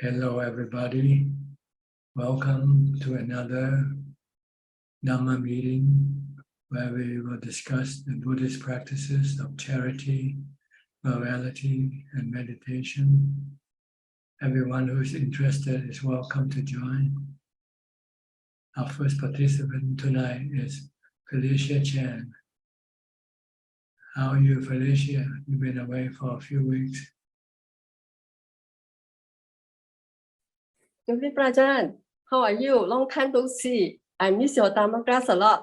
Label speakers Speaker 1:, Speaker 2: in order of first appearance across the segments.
Speaker 1: Hello, everybody. Welcome to another Dhamma meeting where we will discuss the Buddhist practices of charity, morality, and meditation. Everyone who is interested is welcome to join. Our first participant tonight is Felicia Chan. How are you, Felicia? You've been away for a few weeks.
Speaker 2: Ajahn, how are you? Long time no see. I miss your Dhamma class a lot.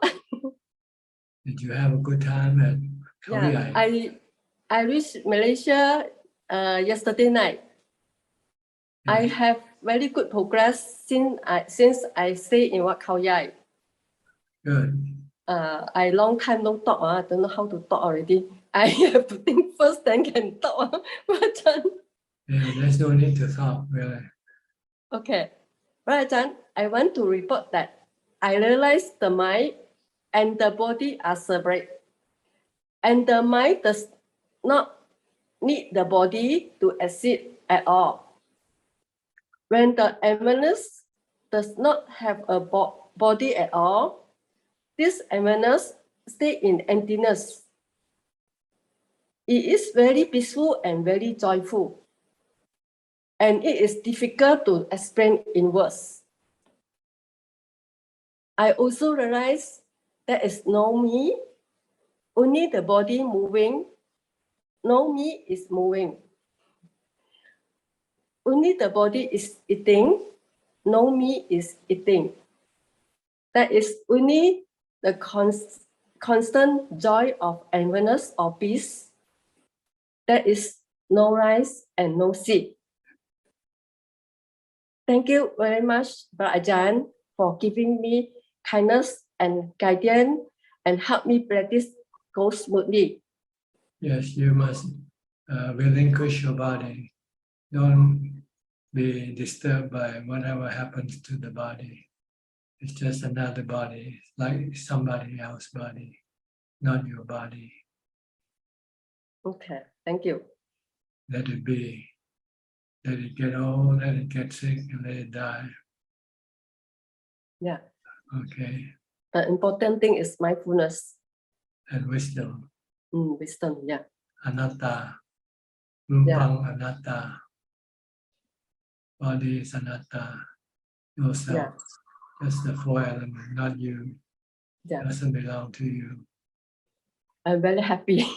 Speaker 1: Did you have a good time at Khao
Speaker 2: Yeah,
Speaker 1: Yai?
Speaker 2: I reached Malaysia yesterday night.
Speaker 1: Yeah.
Speaker 2: I have very good progress since I stay in Wat Yai.
Speaker 1: Good.
Speaker 2: I long time no talk. I don't know how to talk already. I have to think first, then can talk. Ajahn.
Speaker 1: Yeah, there's no need to talk, really.
Speaker 2: Okay, Ajahn, I want to report that I realized the mind and the body are separate. And the mind does not need the body to exist at all. When the awareness does not have a body at all, this awareness stays in emptiness. It is very peaceful and very joyful. And it is difficult to explain in words. I also realize there is no me, only the body moving. No me is moving. Only the body is eating, no me is eating. That is only the constant joy of awareness or peace. There is no rise and no seed. Thank you very much, Ajahn, for giving me kindness and guidance and help me practice go smoothly.
Speaker 1: Yes, you must relinquish your body. Don't be disturbed by whatever happens to the body. It's just another body, like somebody else's body, not your body.
Speaker 2: Okay, thank you.
Speaker 1: Let it be. Let it get old, let it get sick, and let it die.
Speaker 2: Yeah.
Speaker 1: Okay.
Speaker 2: The important thing is mindfulness.
Speaker 1: And wisdom.
Speaker 2: Wisdom, yeah.
Speaker 1: Anatta. Rupang anatta. Body is anatta. Yourself.
Speaker 2: Yeah.
Speaker 1: Just the four elements, not you.
Speaker 2: Yeah.
Speaker 1: Doesn't belong to you.
Speaker 2: I'm very happy.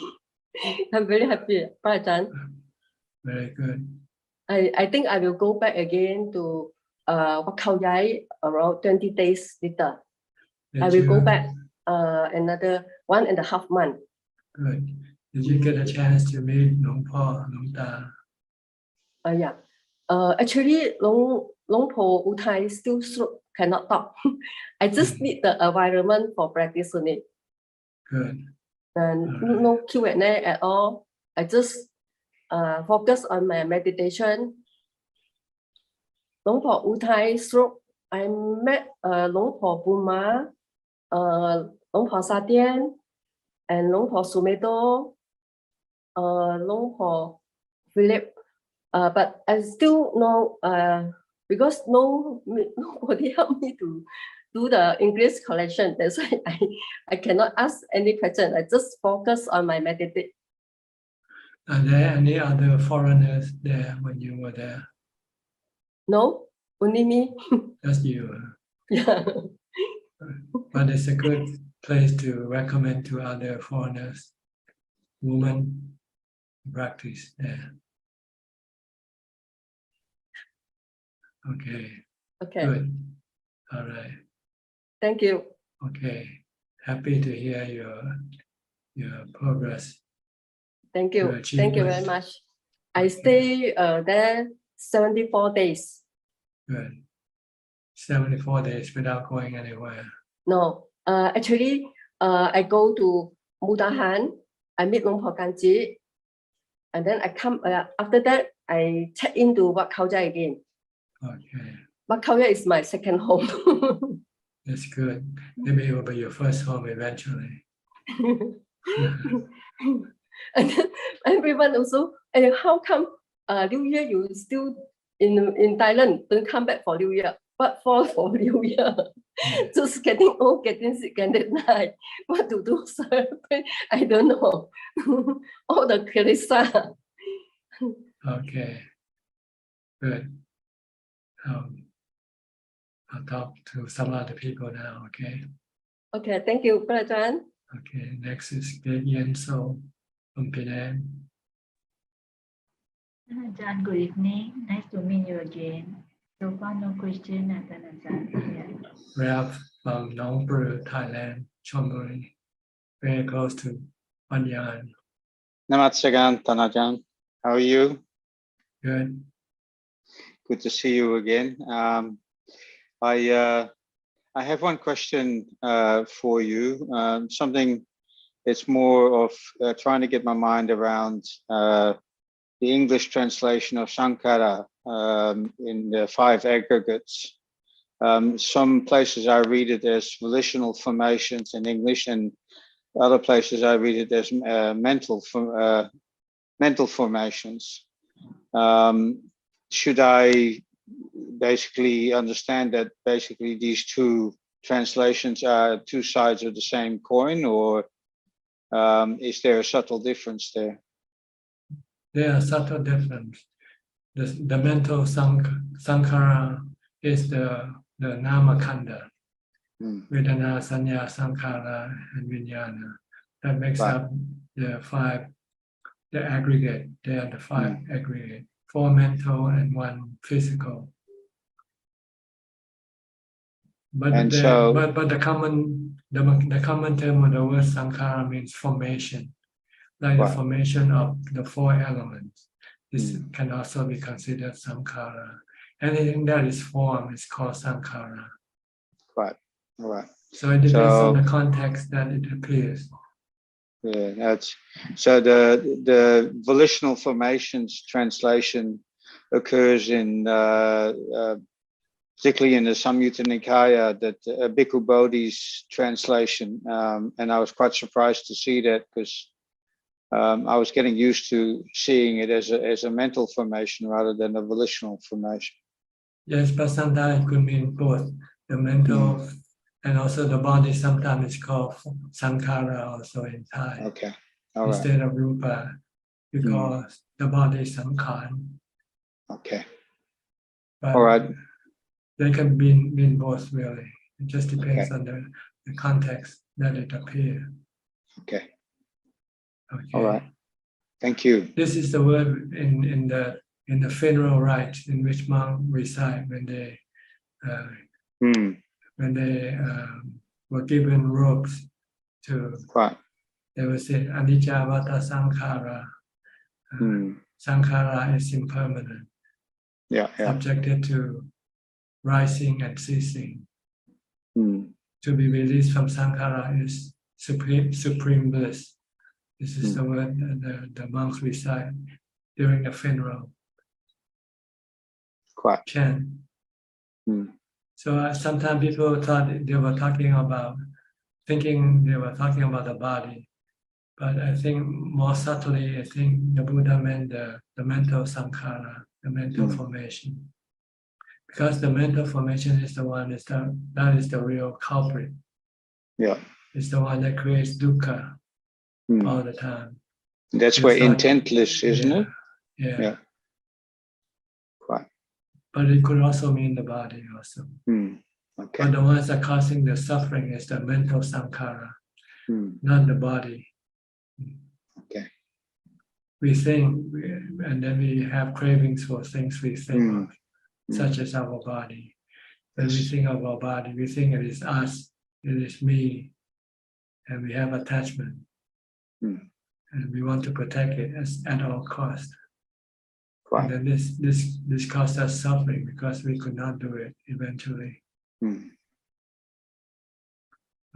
Speaker 2: I'm very happy, Ajahn.
Speaker 1: Very good.
Speaker 2: I think I will go back again to Wat Yai around 20 days later. I will go back another 1.5 months.
Speaker 1: Good. Did you get a chance to meet Long Po, Long Ta?
Speaker 2: Yeah. Actually, Long Po Utai still cannot talk. I just need the environment for practice only.
Speaker 1: Good.
Speaker 2: And no Q&A at all. I just focus on my meditation. Long Po Utai stroke. I met Long Po Buma, Long Po Satian, and Long Po Sumedo, Long Po Philip. But I still know because nobody helped me to do the English collection. That's why I cannot ask any question. I just focus on my meditation.
Speaker 1: Are there any other foreigners there when you were there?
Speaker 2: No, only me.
Speaker 1: Just you.
Speaker 2: Yeah.
Speaker 1: But it's a good place to recommend to other foreigners, women, practice there. Okay.
Speaker 2: Okay.
Speaker 1: Good. All right.
Speaker 2: Thank you.
Speaker 1: Okay. Happy to hear your progress.
Speaker 2: Thank you. Thank you very much. I stay there 74 days.
Speaker 1: Good. 74 days without going anywhere.
Speaker 2: No, actually, I go to Mudahan. I meet Long Po Kanji, and then I come. After that, I check into Wat Yai again.
Speaker 1: Okay.
Speaker 2: Wat Yai is my second home.
Speaker 1: That's good. Maybe it will be your first home eventually.
Speaker 2: And then everyone also, and how come New Year you still in Thailand, don't come back for New Year. But for New Year, just getting old, getting sick, getting die. What to do, sir? I don't know. All the Krisa.
Speaker 1: Okay, good. I'll talk to some other people now, okay?
Speaker 2: Okay, thank you, Brother Ajahn.
Speaker 1: Okay, next is Wat Yannasangwararam from Penang.
Speaker 3: Ajahn, good evening. Nice to meet you again. So far, no question, Ajahn. Yeah.
Speaker 1: Ralph from Chonburi Thailand, Chonburi, very close to Wat Yan.
Speaker 4: Namaskaram, Tanajan. How are you?
Speaker 1: Good.
Speaker 4: Good to see you again. I have one question for you. Something that's more of trying to get my mind around the English translation of Sankara in the 5 aggregates. Some places I read it as volitional formations in English, and other places I read it as mental formations. Should I basically understand that basically these 2 translations are 2 sides of the same coin, or is there a subtle difference there?
Speaker 1: There are subtle difference. The mental sankhara is the namakanda, Vedana, Sanya, Sankhara, and Vijnana. That makes up the 5, the aggregate. They are the 5 aggregate, 4 mental and 1 physical. But the common term of the word sankhara means formation, like the formation of the 4 elements. This can also be considered sankhara. Anything that is form is called sankhara.
Speaker 4: Right. All right.
Speaker 1: So it depends on the context that it appears.
Speaker 4: Yeah, that's so. The volitional formations translation occurs in particularly in the Samyutta Nikaya, that Bhikkhu Bodhi's translation, and I was quite surprised to see that, because I was getting used to seeing it as a mental formation rather than a volitional formation.
Speaker 1: Yes, but sometimes it could mean both the mental and also the body. Sometimes it's called sankhara also in Thai.
Speaker 4: Okay. All
Speaker 1: Instead of rupa, because the body is sankhan.
Speaker 4: Okay.
Speaker 1: But
Speaker 4: all right.
Speaker 1: They can mean both, really. It just depends on the context that it appears.
Speaker 4: Okay.
Speaker 1: Okay.
Speaker 4: All right. Thank you.
Speaker 1: This is the word in the funeral rites in which monks recite when they were given robes to. They will say anicca vata sankhara. Sankhara is impermanent. Subjected to rising and ceasing. To be released from sankhara is supreme bliss. This is the word that the monks recite during the funeral chant. So sometimes people thought they were talking about the body, but I think more subtly, I think the Buddha meant the mental sankhara, the mental formation. Because the mental formation is the one that is the real culprit. Yeah, it's the one that creates dukkha all the time.
Speaker 4: That's where intentless, isn't it?
Speaker 1: Yeah. But it could also mean the body also. Okay. But the ones that are causing the suffering is the mental sankhara, not the body.
Speaker 4: Okay.
Speaker 1: We think, and then we have cravings for things we think of, such as our body. When we think of our body, we think it is us, it is me, and we have attachment. And we want to protect it at all costs. And then this caused us suffering because we could not do it eventually.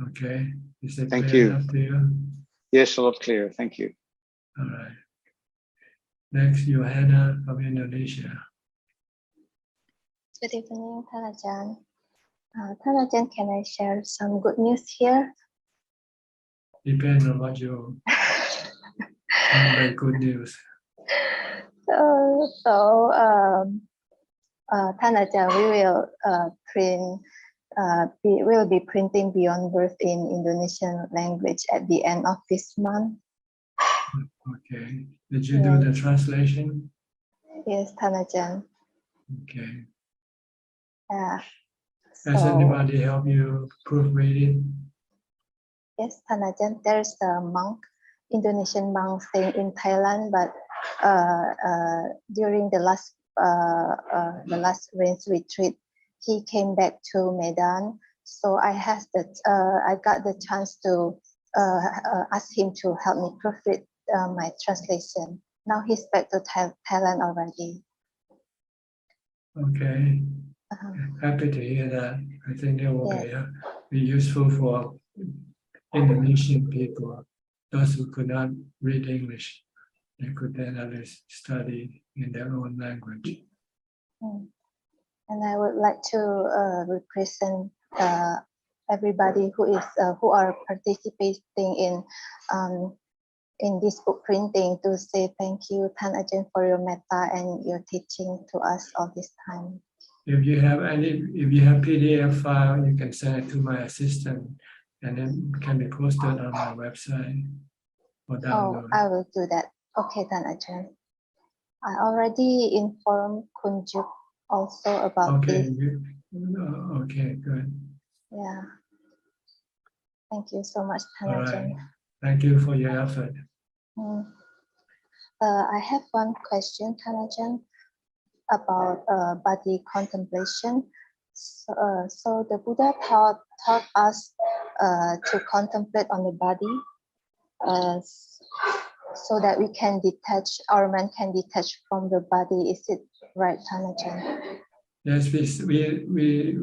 Speaker 1: Okay, is it clear enough to you?
Speaker 4: Yes, a lot clearer. Thank you.
Speaker 1: All right. Next, Johanna from Indonesia.
Speaker 5: Good evening, Ajahn. Ajahn, can I share some good news here?
Speaker 1: Depends on what you mean by good news.
Speaker 5: ท่านอาจารย์ we will print we will be printing Beyond Birth in Indonesian language at the end of this month.
Speaker 1: Okay. Did you do the translation?
Speaker 5: Yes, ท่านอาจารย์
Speaker 1: Okay.
Speaker 5: Yeah.
Speaker 1: Has
Speaker 5: So,
Speaker 1: anybody help you proofread it?
Speaker 5: yes, ท่านอาจารย์ there's a monk, Indonesian monk staying in Thailand, but during the last rains retreat, he came back to Medan. So I got the chance to ask him to help me proofread my translation. Now he's back to Thailand already.
Speaker 1: Okay. Happy to hear that. I think it will be useful for Indonesian people, those who could not read English. They could then at least study in their own language.
Speaker 5: And I would like to represent everybody who are participating in this book printing to say thank you, Than Ajahn, for your metta and your teaching to us all this time.
Speaker 1: If you have PDF file, you can send it to my assistant, and then it can be posted on my website or download.
Speaker 5: I will do that. Okay, Than Ajahn. I already informed Kunjuk also about this.
Speaker 1: Okay, good.
Speaker 5: Yeah. Thank you so much, Than
Speaker 1: All
Speaker 5: Ajahn.
Speaker 1: right. Thank you for your effort.
Speaker 5: I have one question, Than Ajahn, about body contemplation. So the Buddha taught us to contemplate on the body so that we can detach, our mind can detach from the body. Is it right, Than Ajahn?
Speaker 1: Yes, we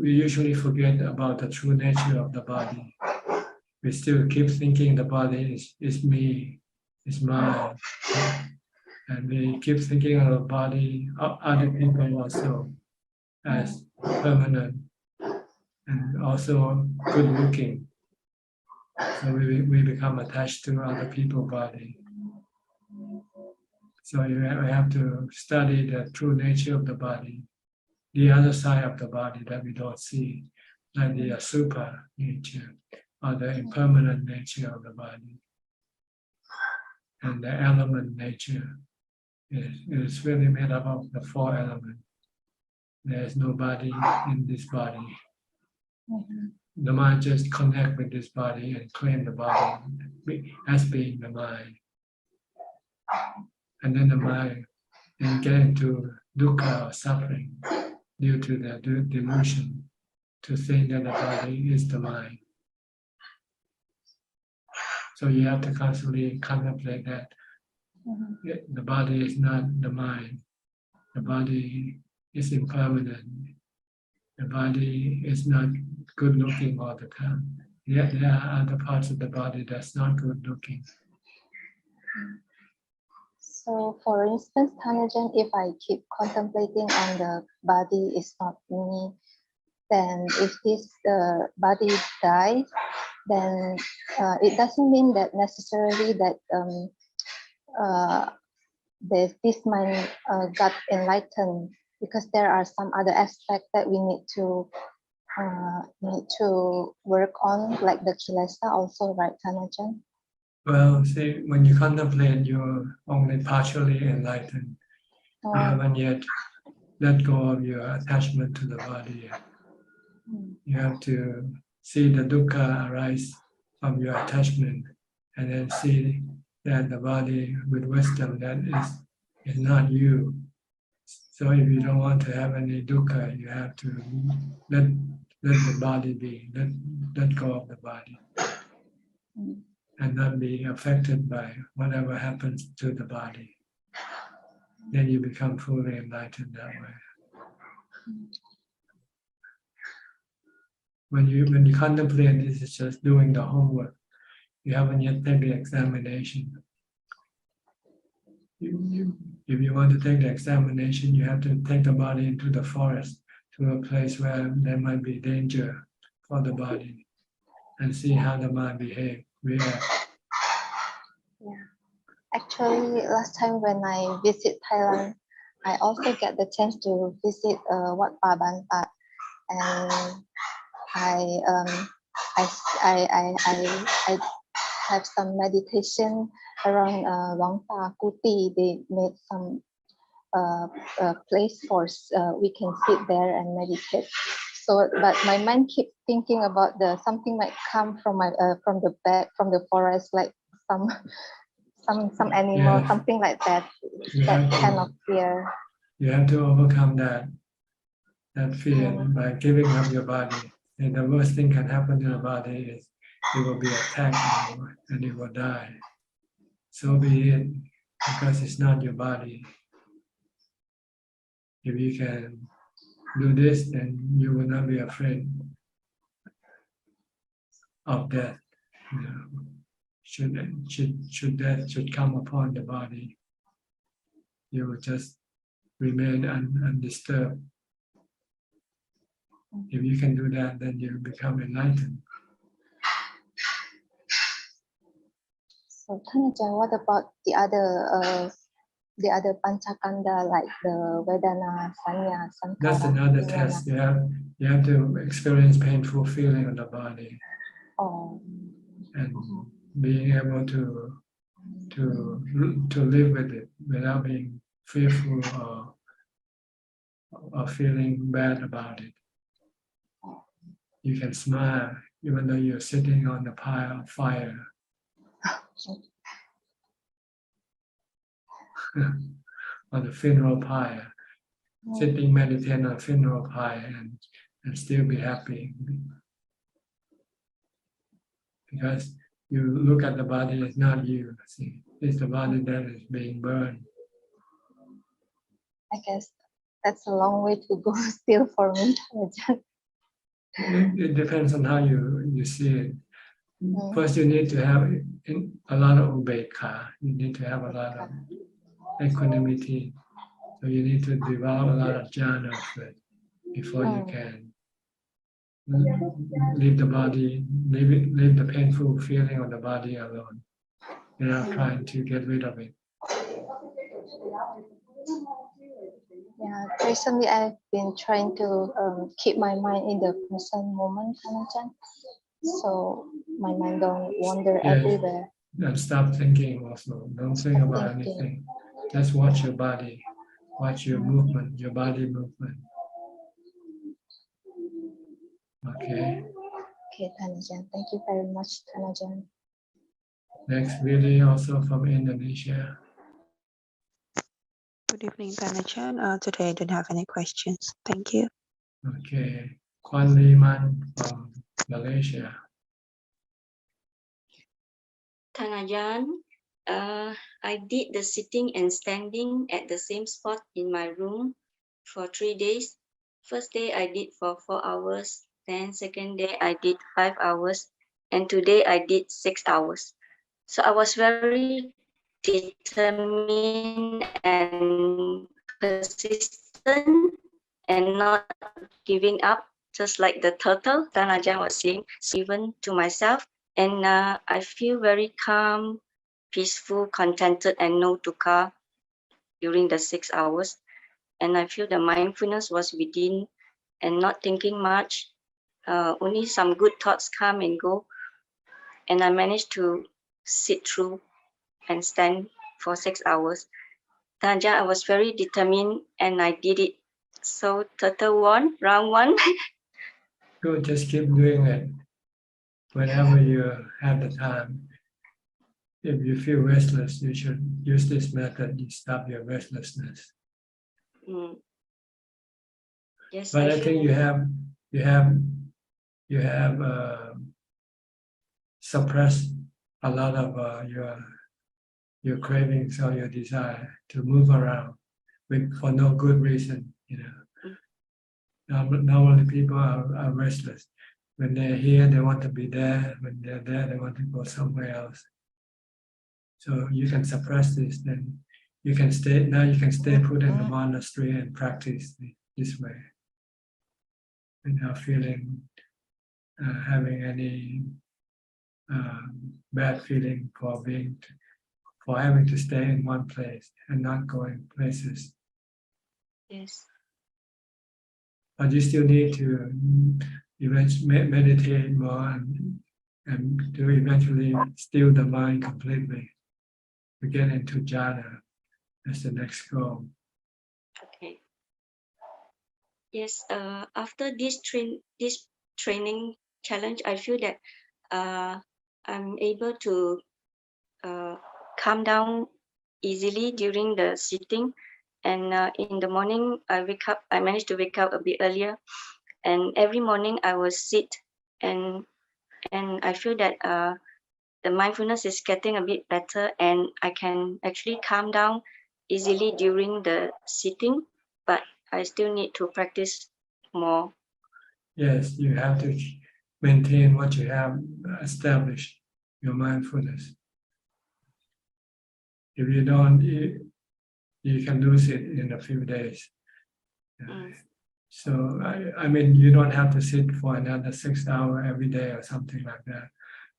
Speaker 1: usually forget about the true nature of the body. We still keep thinking the body is me, is mine. And we keep thinking of the body of other people also as permanent and also good looking. So we become attached to other people's body. So we have to study the true nature of the body, the other side of the body that we don't see, like the super nature or the impermanent nature of the body. And the element nature is really made up of the 4 elements. There is no body in this body. The mind just connect with this body and claim the body as being the mind. And then the mind then get into dukkha or suffering due to the delusion to think that the body is the mind. So you have to constantly contemplate that the body is not the mind. The body is impermanent. The body is not good looking all the time. Yet there are other parts of the body that's not good looking.
Speaker 5: So for instance, Than Ajahn, if I keep contemplating on the body is not me, then if this body dies, then it doesn't mean that necessarily that this mind got enlightened, because there are some other aspects that we need to work on, like the kilesa also, right, Than Ajahn?
Speaker 1: Well, see, when you contemplate, you're only partially enlightened. You haven't yet let go of your attachment to the body yet. You have to see the dukkha arise from your attachment, and then see that the body with wisdom that is not you. So if you don't want to have any dukkha, you have to let the body be, let go of the body. And not be affected by whatever happens to the body. Then you become fully enlightened that way. When you contemplate, this is just doing the homework. You haven't yet taken the examination. If you want to take the examination, you have to take the body into the forest, to a place where there might be danger for the body, and see how the mind react.
Speaker 5: Yeah. Actually, last time when I visit Thailand, I also get the chance to visit Wat Yannasangwararam, and I have some meditation around Wangta Kuti. They made some place for we can sit there and meditate. So, but my mind keeps thinking about something might come from from the back, from the forest, like some animal,
Speaker 1: Yes.
Speaker 5: something like that. That kind of fear.
Speaker 1: You have to overcome that fear by giving up your body. And the worst thing can happen to the body is it will be attacked and it will die. So be it, because it's not your body. If you can do this, then you will not be afraid of death. You know, should death come upon the body, you will just remain undisturbed. If you can do that, then you become enlightened.
Speaker 5: So, Ajahn, what about the other panchakanda, like the Vedana, Sanya, Sankara?
Speaker 1: That's another test. You have to experience painful feeling in the body, and being able to live with it without being fearful or feeling bad about it. You can smile even though you're sitting on the pile of fire. On the funeral pyre, sitting meditating on a funeral pyre and still be happy. Because you look at the body, it's not you. See, it's the body that is being burned.
Speaker 5: I guess that's a long way to go still for me.
Speaker 1: It depends on how you see it. First, you need to have a lot of ubekha. You need to have a lot of equanimity. So you need to develop a lot of jhana first before you can leave the body, leave the painful feeling of the body alone. You're not trying to get rid of it.
Speaker 5: Yeah, recently I've been trying to keep my mind in the present moment, Ajahn. So my mind don't wander everywhere.
Speaker 1: And stop thinking also. Don't think about anything. Just watch your body. Watch your movement, your body movement. Okay.
Speaker 5: Okay, Ajahn. Thank you very much, Ajahn.
Speaker 1: Next video also from Indonesia.
Speaker 6: Good evening, Ajahn. Today I don't have any questions. Thank you.
Speaker 1: Okay. Kwan Liman from Malaysia.
Speaker 7: Ajahn, I did the sitting and standing at the same spot in my room for 3 days. First day I did for 4 hours, then second day I did 5 hours, and today I did 6 hours. So I was very determined and persistent and not giving up, just like the turtle that Ajahn was saying, even to myself. And I feel very calm, peaceful, contented, and no dukkha during the 6 hours. And I feel the mindfulness was within and not thinking much. Only some good thoughts come and go. And I managed to sit through and stand for 6 hours. Ajahn, I was very determined and I did it. So turtle won, round one.
Speaker 1: Good, just keep doing it. Whenever you have the time. If you feel restless, you should use this method to stop your restlessness.
Speaker 7: Yes,
Speaker 1: But I think you have suppressed a lot of your cravings or your desire to move around for no good reason. You know, normally people are restless. When they're here, they want to be there. When they're there, they want to go somewhere else. So you can suppress this, then you can stay put in the monastery and practice this way without feeling having any bad feeling for having to stay in one place and not going places.
Speaker 7: Yes.
Speaker 1: But you still need to meditate more and to eventually still the mind completely to get into jhana. That's the next goal.
Speaker 7: Okay. Yes. After this training challenge, I feel that I'm able to calm down easily during the sitting, and in the morning I managed to wake up a bit earlier, and every morning I will sit, and I feel that the mindfulness is getting a bit better, and I can actually calm down easily during the sitting, but I still need to practice more.
Speaker 1: Yes, you have to maintain what you have established, your mindfulness. If you don't, you can lose it in a few days. So, I mean, you don't have to sit for another 6 hours every day or something like that.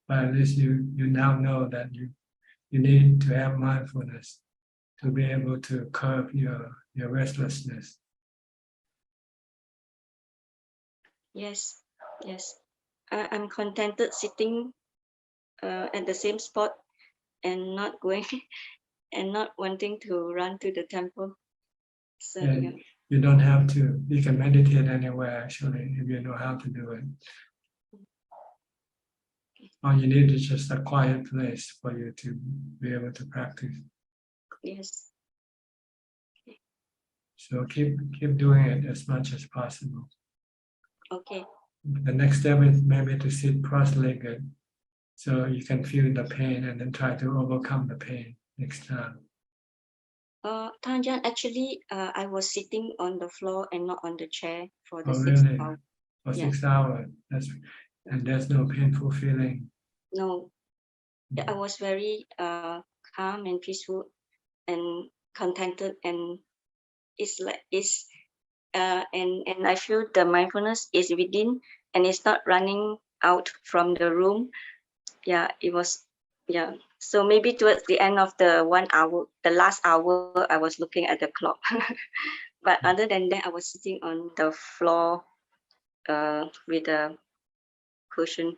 Speaker 1: But at least you now know that you need to have mindfulness to be able to curb your restlessness.
Speaker 7: Yes, yes. I'm contented sitting at the same spot and not going and not wanting to run to the temple. So
Speaker 1: And
Speaker 7: yeah.
Speaker 1: you don't have to. You can meditate anywhere actually if you know how to do it. All you need is just a quiet place for you to be able to practice.
Speaker 7: Yes.
Speaker 1: So keep doing it as much as possible.
Speaker 7: Okay.
Speaker 1: The next step is maybe to sit cross-legged, so you can feel the pain and then try to overcome the pain next time.
Speaker 7: Tanjan, actually, I was sitting on the floor and not on the chair for the
Speaker 1: Oh,
Speaker 7: 6
Speaker 1: really?
Speaker 7: hours.
Speaker 1: For
Speaker 7: Yeah.
Speaker 1: 6 hours, and there's no painful feeling.
Speaker 7: No, yeah, I was very calm and peaceful and contented, and and I feel the mindfulness is within and it's not running out from the room. Yeah, it was. Yeah, so maybe towards the end of the 1 hour, the last hour, I was looking at the clock. But other than that, I was sitting on the floor with a cushion.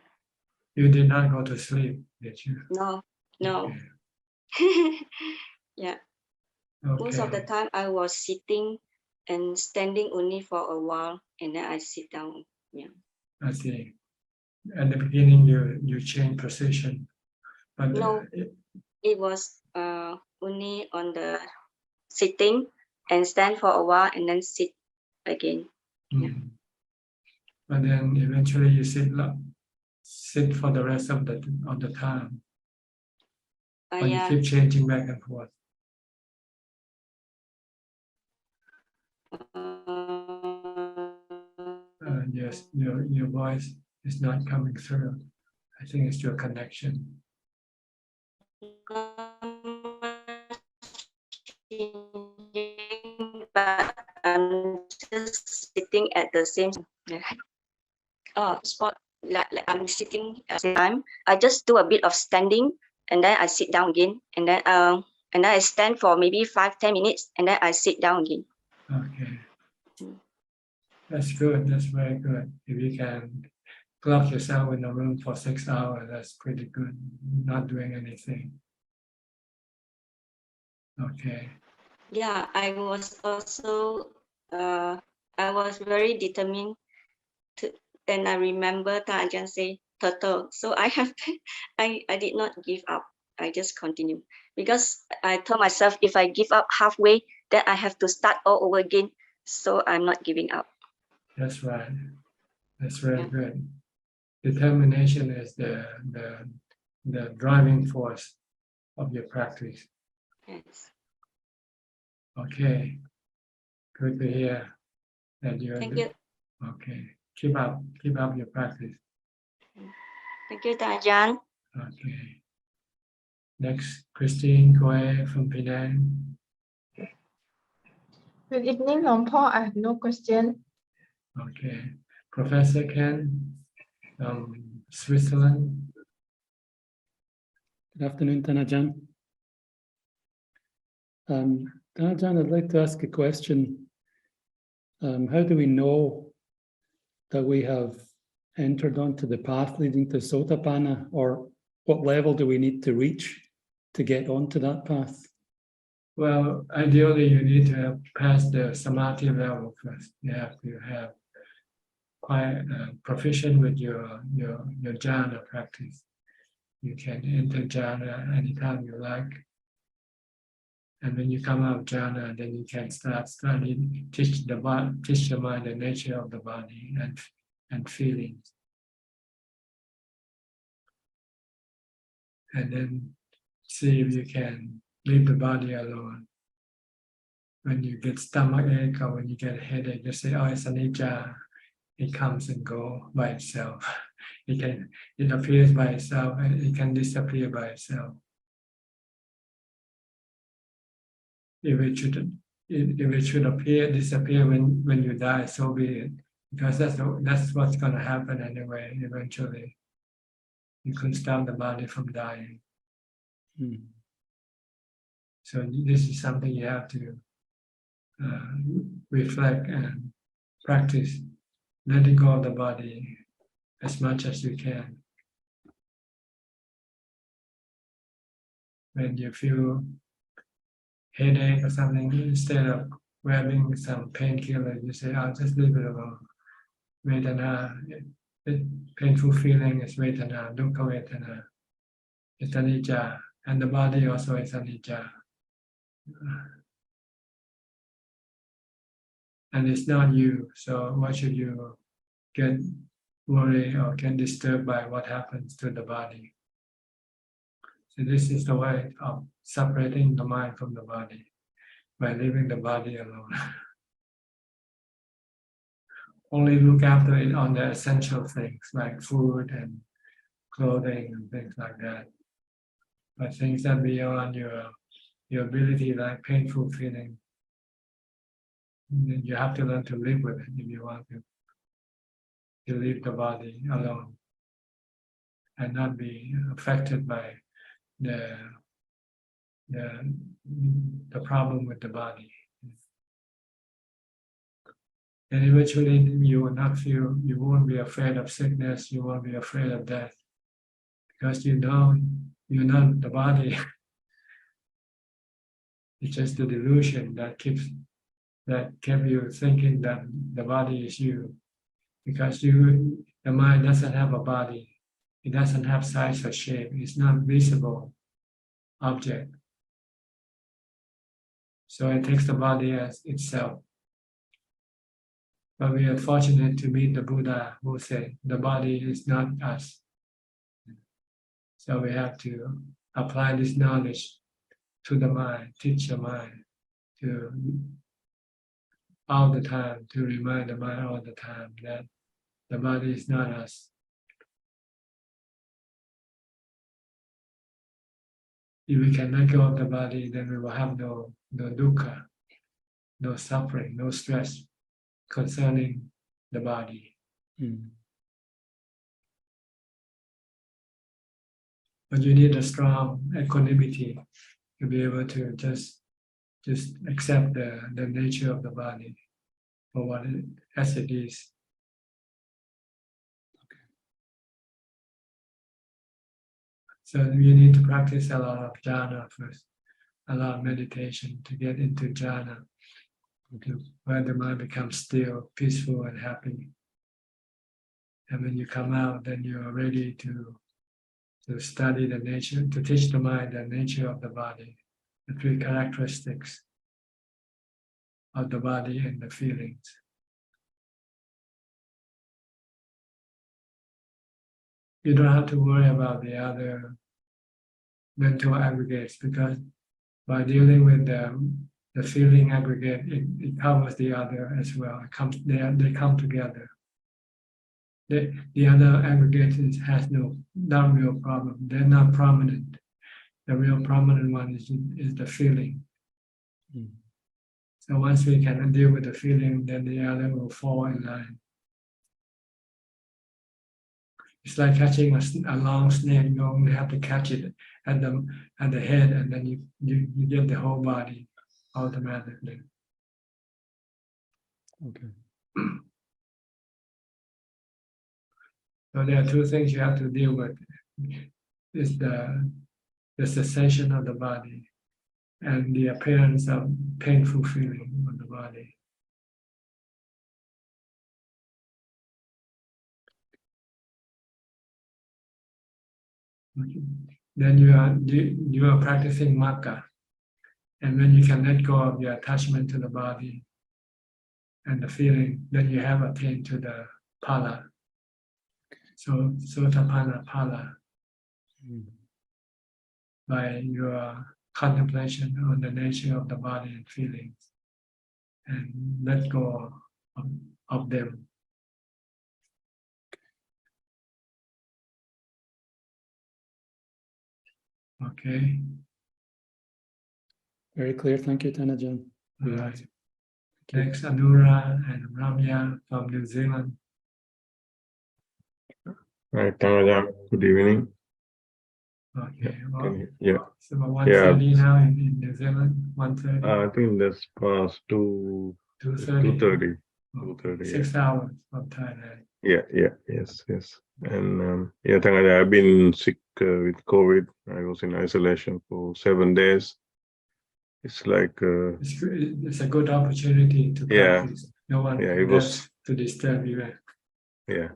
Speaker 1: You did not go to sleep, did you?
Speaker 7: No.
Speaker 1: Okay.
Speaker 7: Yeah.
Speaker 1: Okay.
Speaker 7: Most of the time I was sitting and standing only for a while, and then I sit down. Yeah.
Speaker 1: I see. At the beginning, you change position, but
Speaker 7: No, it was only on the sitting and stand for a while and then sit again. Yeah.
Speaker 1: But then eventually you sit for the rest of the time. Or you
Speaker 7: Yeah.
Speaker 1: keep changing back and forth. Yes, your voice is not coming through. I think it's your connection.
Speaker 7: But I'm just sitting at the same spot. Like I'm sitting at the same time. I just do a bit of standing, and then I sit down again, and then I stand for maybe 5-10 minutes, and then I sit down again.
Speaker 1: Okay. That's good. That's very good. If you can lock yourself in a room for 6 hours, that's pretty good. Not doing anything. Okay.
Speaker 7: Yeah, I was also I was very determined to, and I remember Ajahn say turtle. So I did not give up. I just continue because I told myself if I give up halfway, then I have to start all over again. So I'm not giving up.
Speaker 1: That's right. That's very good. Determination is the driving force of your practice.
Speaker 7: Yes.
Speaker 1: Okay. Good to hear that you're.
Speaker 7: Thank you.
Speaker 1: Okay. Keep up your practice.
Speaker 7: Thank you, Ajahn.
Speaker 1: Okay. Next, Christine Goe from Penang.
Speaker 8: Good evening, Long Po. I have no question.
Speaker 1: Okay. Professor Ken from Switzerland.
Speaker 9: Good afternoon, Tanajan. Tanajan, I'd like to ask a question. how do we know that we have entered onto the path leading to Sotapanna, or what level do we need to reach to get onto that path?
Speaker 1: Well, ideally, you need to have passed the samadhi level first. You have to have quite proficient with your jhana practice. You can enter jhana anytime you like. And when you come out of jhana, then you can start studying, teach your mind the nature of the body and feelings. And then see if you can leave the body alone. When you get stomach ache or when you get a headache, you say, oh, it's anicca. It comes and goes by itself. It appears by itself and it can disappear by itself. If it should disappear when you die, so be it. Because that's what's going to happen anyway. Eventually, you couldn't stop the body from dying. So this is something you have to reflect and practice. Letting go of the body as much as you can. When you feel headache or something, instead of grabbing some painkiller, you say, "I'll just leave it alone." Vedana, painful feeling is Vedana, dukkha Vedana. It's anicca, and the body also is anicca. And it's not you, so why should you get worried or get disturbed by what happens to the body? So this is the way of separating the mind from the body, by leaving the body alone. Only look after it on the essential things like food and clothing and things like that. But things that beyond your ability, like painful feeling, you have to learn to live with it if you want to leave the body alone and not be affected by the problem with the body. And eventually you won't be afraid of sickness, you won't be afraid of death, because you know the body. It's just the delusion that kept you thinking that the body is you, because the mind doesn't have a body, it doesn't have size or shape, it's not visible object. So it takes the body as itself. But we are fortunate to meet the Buddha who said the body is not us. So we have to apply this knowledge to the mind, teach the mind to all the time, to remind the mind all the time that the body is not us. If we can let go of the body, then we will have no dukkha, no suffering, no stress concerning the body. But you need a strong equanimity to be able to just accept the nature of the body for what as it is. So you need to practice a lot of jhana first, a lot of meditation to get into jhana, where the mind becomes still, peaceful, and happy. And when you come out, then you are ready to study the nature, to teach the mind the nature of the body, the three characteristics of the body and the feelings. You don't have to worry about the other mental aggregates, because by dealing with the feeling aggregate, it covers the other as well. They come together. The other aggregates has not real problem. They're not prominent. The real prominent one is the feeling. So once we can deal with the feeling, then the other will fall in line. It's like catching a long snake. You only have to catch it at the head, and then you get the whole body automatically.
Speaker 9: Okay.
Speaker 1: So there are two things you have to deal with. Is the cessation of the body and the appearance of painful feeling on the body. Okay. Then you are practicing Magga, and when you can let go of your attachment to the body and the feeling, then you have attained to the Phala. So Sotapanna Phala, by your contemplation on the nature of the body and feelings, and let go of them. Okay.
Speaker 9: Very clear. Thank you, Tanajan.
Speaker 1: All right. Next, Anura and Ramya from New Zealand.
Speaker 10: Hi, Tanajan. Good evening.
Speaker 1: Okay. Well,
Speaker 10: Yeah.
Speaker 1: so 1:30 now in New Zealand. 1:30.
Speaker 10: I think that's past 2:30. 2:30.
Speaker 1: 6 hours from Thailand.
Speaker 10: Yes. And Tanajan, I've been sick with COVID. I was in isolation for 7 days. It's like
Speaker 1: it's a good opportunity to practice. No one has to disturb you.
Speaker 10: Yeah,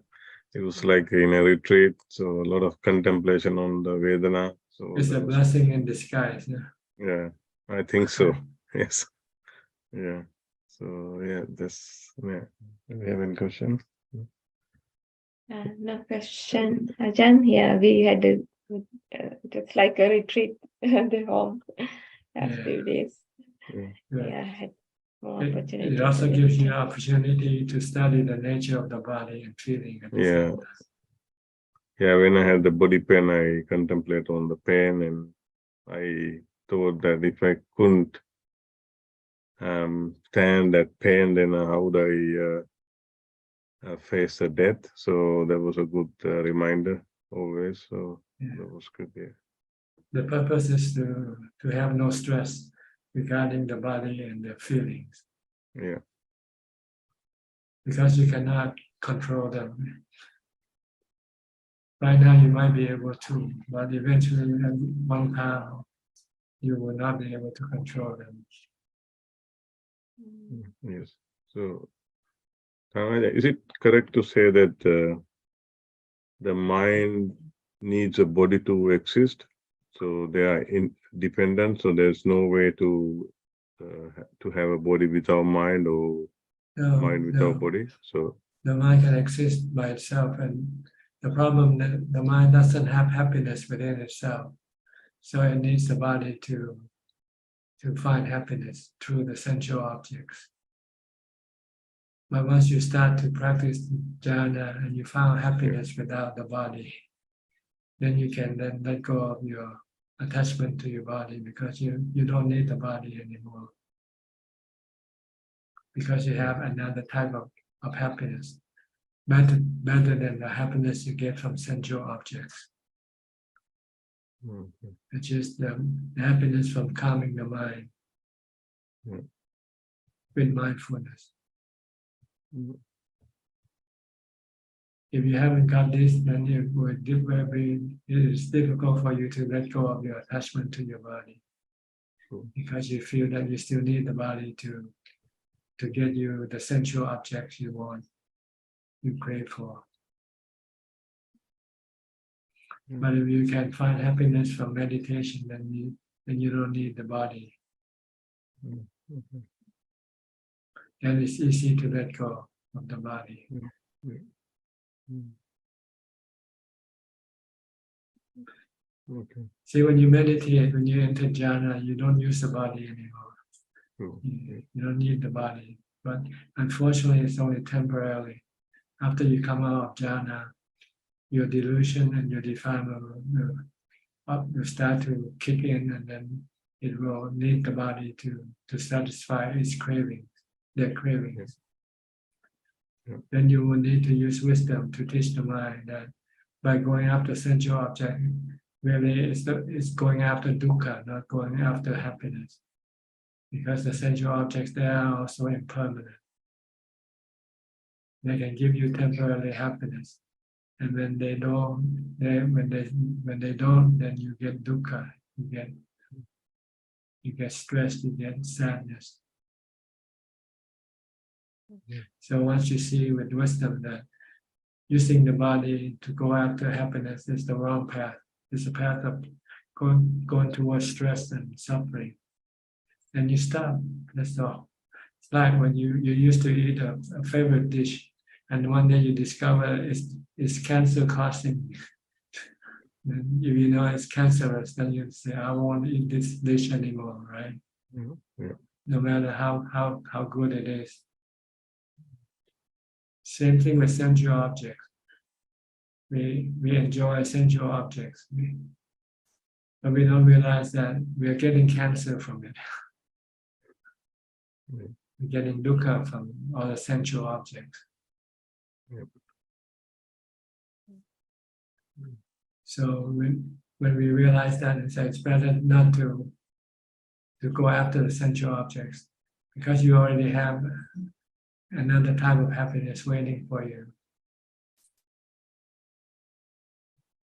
Speaker 10: it was like in a retreat, so a lot of contemplation on the Vedana. So
Speaker 1: it's a blessing in disguise.
Speaker 10: Yeah, I think so. Yes. Yeah. So we have any question?
Speaker 11: No question, Ajahn. Yeah, we had just like a retreat at the home last few days.
Speaker 1: Yeah,
Speaker 11: had more opportunity.
Speaker 1: It also gives you an opportunity to study the nature of the body and feeling.
Speaker 10: Yeah, when I had the body pain, I contemplate on the pain, and I thought that if I couldn't stand that pain, then how would I face the death? So that was a good reminder always. So that was good. Yeah.
Speaker 1: The purpose is to have no stress regarding the body and the feelings.
Speaker 10: Yeah.
Speaker 1: Because you cannot control them. Right now you might be able to, but eventually one time you will not be able to control them.
Speaker 10: Yes. So, is it correct to say that the mind needs a body to exist? So they are independent. So there's no way to have a body without mind or mind without body. So
Speaker 1: the mind can exist by itself, and the problem that the mind doesn't have happiness within itself, so it needs the body to find happiness through the sensual objects. But once you start to practice jhana and you found happiness without the body, then you can then let go of your attachment to your body, because you don't need the body anymore, because you have another type of happiness, better than the happiness you get from sensual objects, which is the happiness from calming the mind with mindfulness. If you haven't got this, then it is difficult for you to let go of your attachment to your body, because you feel that you still need the body to get you the sensual objects you want, you crave for. But if you can find happiness from meditation, then you don't need the body. Then it's easy to let go of the body. See, when you meditate, when you enter jhana, you don't use the body anymore. You don't need the body. But unfortunately, it's only temporarily. After you come out of jhana, your delusion and your defilement will start to kick in, and then it will need the body to satisfy its cravings, their cravings. Then you will need to use wisdom to teach the mind that by going after sensual object, really it's going after dukkha, not going after happiness. Because the sensual objects, they are also impermanent. They can give you temporary happiness, and when they don't, when they don't, then you get dukkha. You get stressed. You get sadness. So once you see with wisdom that using the body to go after happiness is the wrong path. It's a path of going towards stress and suffering. And you stop. That's all. It's like when you used to eat a favorite dish, and one day you discover it's cancer causing. And if you know it's cancerous, then you say, I won't eat this dish anymore, right?
Speaker 10: Yeah.
Speaker 1: No matter how good it is. Same thing with sensual objects. We enjoy sensual objects, but we don't realize that we are getting cancer from it. We're getting dukkha from all the sensual objects.
Speaker 10: Yep.
Speaker 1: So when we realize that, it's better not to go after the sensual objects, because you already have another type of happiness waiting for you.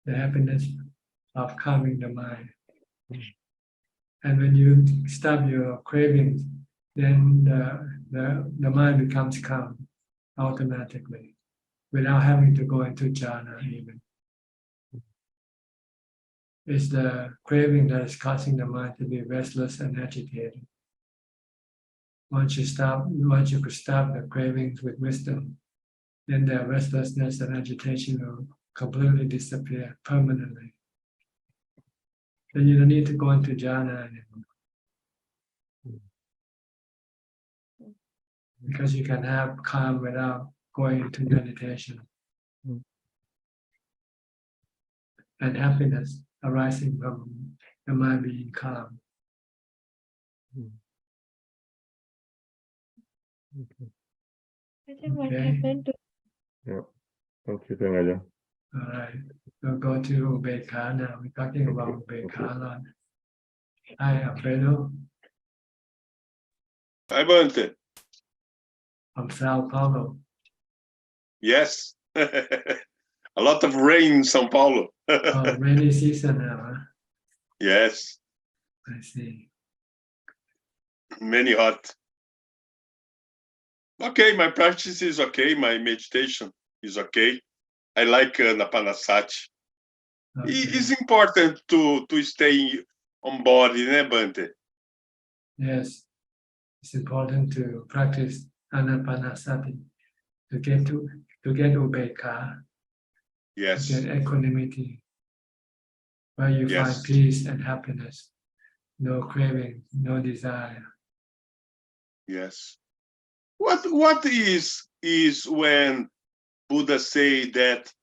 Speaker 1: The happiness of calming the mind. And when you stop your cravings, then the mind becomes calm automatically, without having to go into jhana even. It's the craving that is causing the mind to be restless and agitated. Once you could stop the cravings with wisdom, then the restlessness and agitation will completely disappear permanently. Then you don't need to go into jhana anymore. Because you can have calm without going into meditation. And happiness arising from the mind being calm.
Speaker 11: Ajahn, what
Speaker 1: Okay.
Speaker 11: happened to
Speaker 10: Yeah. Okay, thank Ajahn.
Speaker 1: All right. We'll go to Ubekha now. We're talking about Ubekha a lot. Hi, Alfredo.
Speaker 12: Hi, Bante.
Speaker 1: From Sao Paulo.
Speaker 12: Yes. A lot of rain in São Paulo.
Speaker 1: Oh, rainy season now, huh?
Speaker 12: Yes.
Speaker 1: I see.
Speaker 12: Many hot. Okay, my practice is okay. My meditation is okay. I like Napanasati.
Speaker 1: Okay.
Speaker 12: It's important to stay on body, né, Bante?
Speaker 1: Yes. It's important to practice Anapanasati to get Ubekha,
Speaker 12: Yes.
Speaker 1: to get equanimity, where you
Speaker 12: Yes.
Speaker 1: find peace and happiness, no craving, no desire.
Speaker 12: Yes. What is when Buddha say that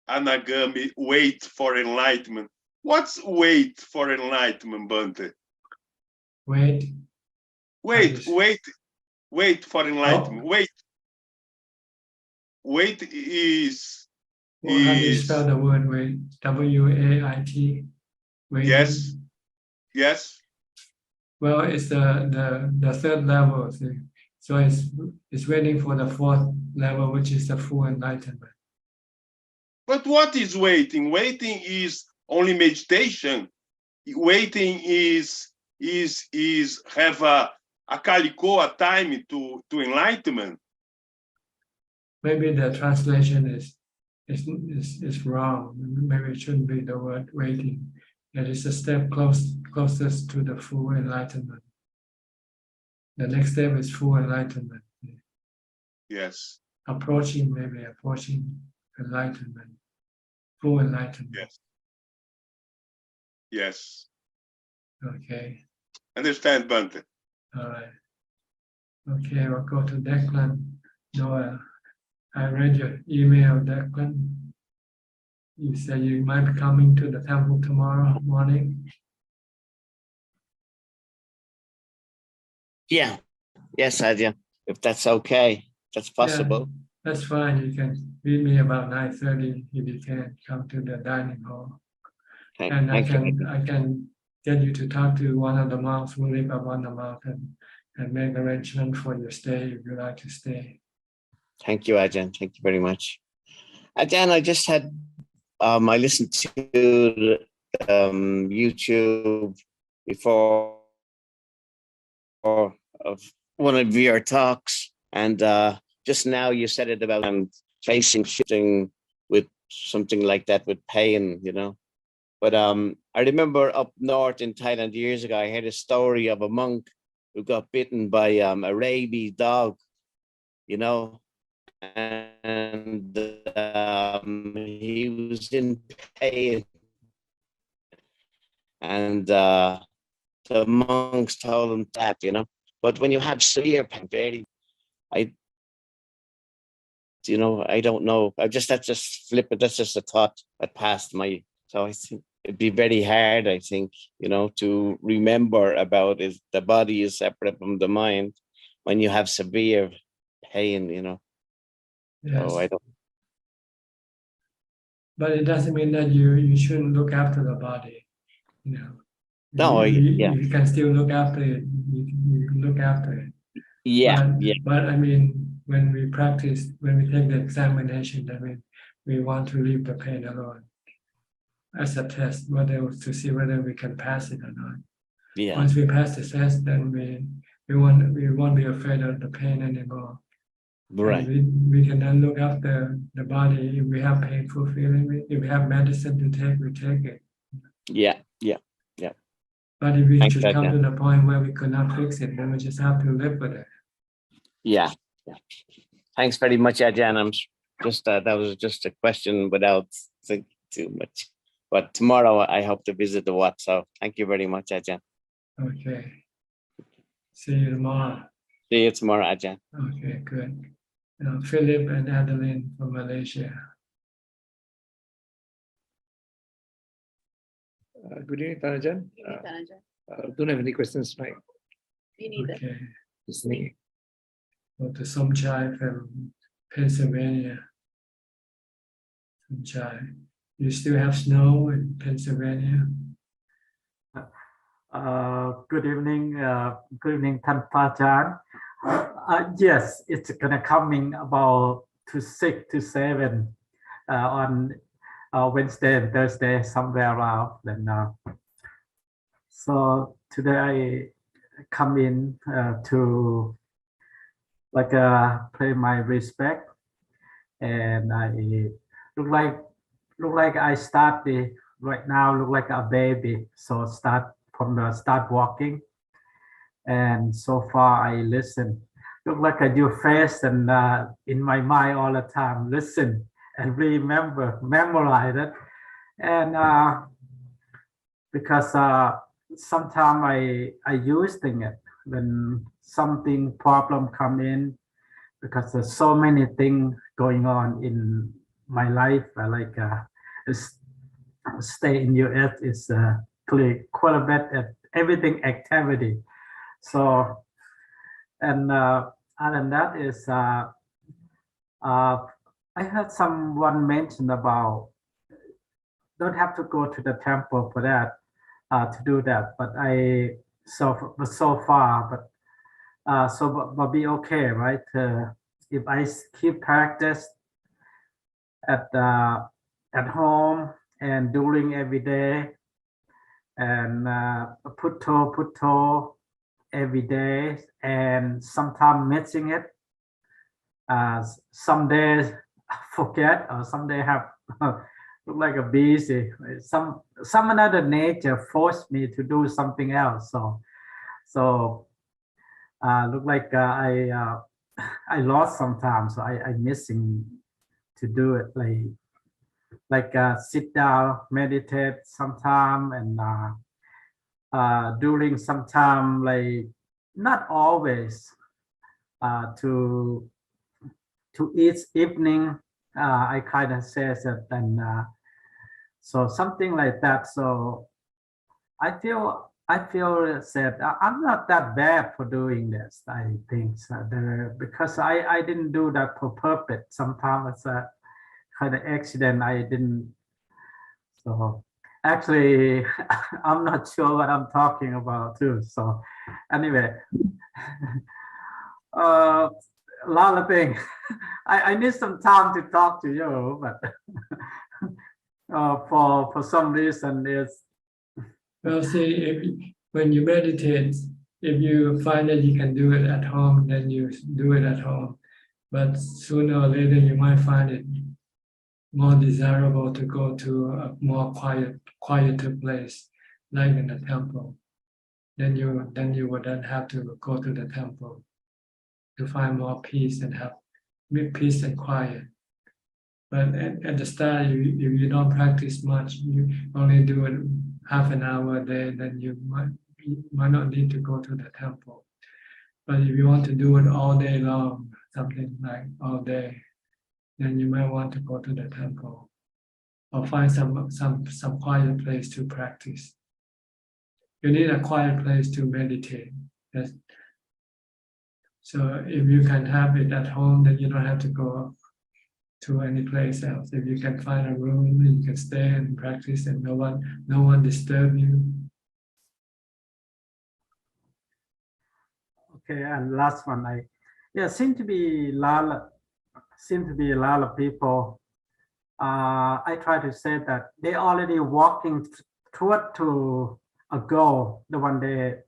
Speaker 12: Anagami wait for enlightenment? What's wait for enlightenment, Bante?
Speaker 1: Wait.
Speaker 12: Wait for enlightenment.
Speaker 1: Oh.
Speaker 12: Wait is.
Speaker 1: Well, how do you spell the word wait? W-A-I-T.
Speaker 12: Yes. Yes.
Speaker 1: Well, it's the third level. See? So it's waiting for the fourth level, which is the full enlightenment.
Speaker 12: But what is waiting? Waiting is only meditation. Waiting is have a kaliko, a time to enlightenment.
Speaker 1: Maybe the translation is wrong. Maybe it shouldn't be the word waiting. It is a step closest to the full enlightenment. The next step is full enlightenment.
Speaker 12: Yes.
Speaker 1: Approaching enlightenment. Full enlightenment.
Speaker 12: Yes. Yes.
Speaker 1: Okay.
Speaker 12: Understand, Bante.
Speaker 1: All right. Okay, we'll go to Declan. Noah, I read your email, Declan. You said you might be coming to the temple tomorrow morning.
Speaker 13: Yeah. Yes, Ajahn. If that's okay, that's possible.
Speaker 1: Yeah, that's fine. You can meet me about 9:30 if you can come to the dining hall. And I can get you to talk to one of the monks who live up on the mountain and make arrangement for your stay if you like to stay.
Speaker 13: Thank you, Ajahn. Thank you very much. Ajahn, I just had, I listened to YouTube before of one of your talks, and just now you said it about facing shifting with something like that with pain, you know. But I remember up north in Thailand years ago, I heard a story of a monk who got bitten by a rabies dog, you know, and he was in pain, and the monks told him that, you know. But when you have severe pain, you know, I don't know. That's just flippant. That's just a thought that passed my. So I think it'd be very hard, I think, you know, to remember about is the body is separate from the mind when you have severe pain, you know.
Speaker 1: Yes.
Speaker 13: So I don't.
Speaker 1: But it doesn't mean that you shouldn't look after the body, you know.
Speaker 13: No, yeah.
Speaker 1: You can still look after it. You can look after it.
Speaker 13: Yeah,
Speaker 1: But I mean, when we practice, when we take the examination, I mean, we want to leave the pain alone as a test, to see whether we can pass it or not.
Speaker 13: Yeah.
Speaker 1: Once we pass the test, then we won't be afraid of the pain anymore.
Speaker 13: Right.
Speaker 1: And we can then look after the body. If we have painful feeling, if we have medicine to take, we take it.
Speaker 13: Yeah.
Speaker 1: But if we
Speaker 13: Thanks,
Speaker 1: should come
Speaker 13: Ajahn.
Speaker 1: to the point where we could not fix it, then we just have to live with it.
Speaker 13: Yeah. Thanks very much, Ajahn. I'm just that was just a question without thinking too much. But tomorrow I hope to visit the Wat. So thank you very much, Ajahn.
Speaker 1: Okay. See you tomorrow.
Speaker 13: See you tomorrow, Ajahn.
Speaker 1: Okay, good. Philip and Adeline from Malaysia.
Speaker 14: Good evening, Ajahn. Don't have any questions, right?
Speaker 1: Okay.
Speaker 14: Listening.
Speaker 1: Go to Suchart from Pennsylvania. Suchart. You still have snow in Pennsylvania?
Speaker 15: Good evening, Tan Ajahn. Yes, it's gonna coming about to 6 to 7 on Wednesday and Thursday, somewhere around. Then, so today I come in to pay my respect, and I look like I start right now look like a baby. So start walking, and so far I listen. Look like I do fast and in my mind all the time, listen and memorize it. And because sometimes I using it when something problem come in, because there's so many things going on in my life. Stay in US is quite a bit at everything activity. So, and other than that is I heard someone mention about don't have to go to the temple for that to do that, but so far, but be okay, right? If I keep practice at home and doing every day, and putto every day, and sometimes missing it. Some days forget, or some days have look like a busy. Some another nature forced me to do something else. So look like I lost sometimes. So I missing to do it, like sit down, meditate sometime, and during some time, like not always to each evening, I kind of says that, and so something like that. So I feel said I'm not that bad for doing this. I think so, because I didn't do that for purpose. Sometimes it's a kind of accident. I didn't. So actually, I'm not sure what I'm talking about too. So anyway, a lot of things. I need some time to talk to you, but for some reason it's.
Speaker 1: Well, see, when you meditate, if you find that you can do it at home, then you do it at home. But sooner or later, you might find it more desirable to go to a more quieter place, like in a temple. Then you would then have to go to the temple to find more peace and have peace and quiet. But at the start, if you don't practice much, you only do it half an hour a day, then you might not need to go to the temple. But if you want to do it all day long, something like all day, then you might want to go to the temple or find some quiet place to practice. You need a quiet place to meditate. So if you can have it at home, then you don't have to go to any place else. If you can find a room, you can stay and practice, and no one disturb you.
Speaker 15: Okay, and last one, seem to be a lot of people. I try to say that they already walking toward to a goal. The one day,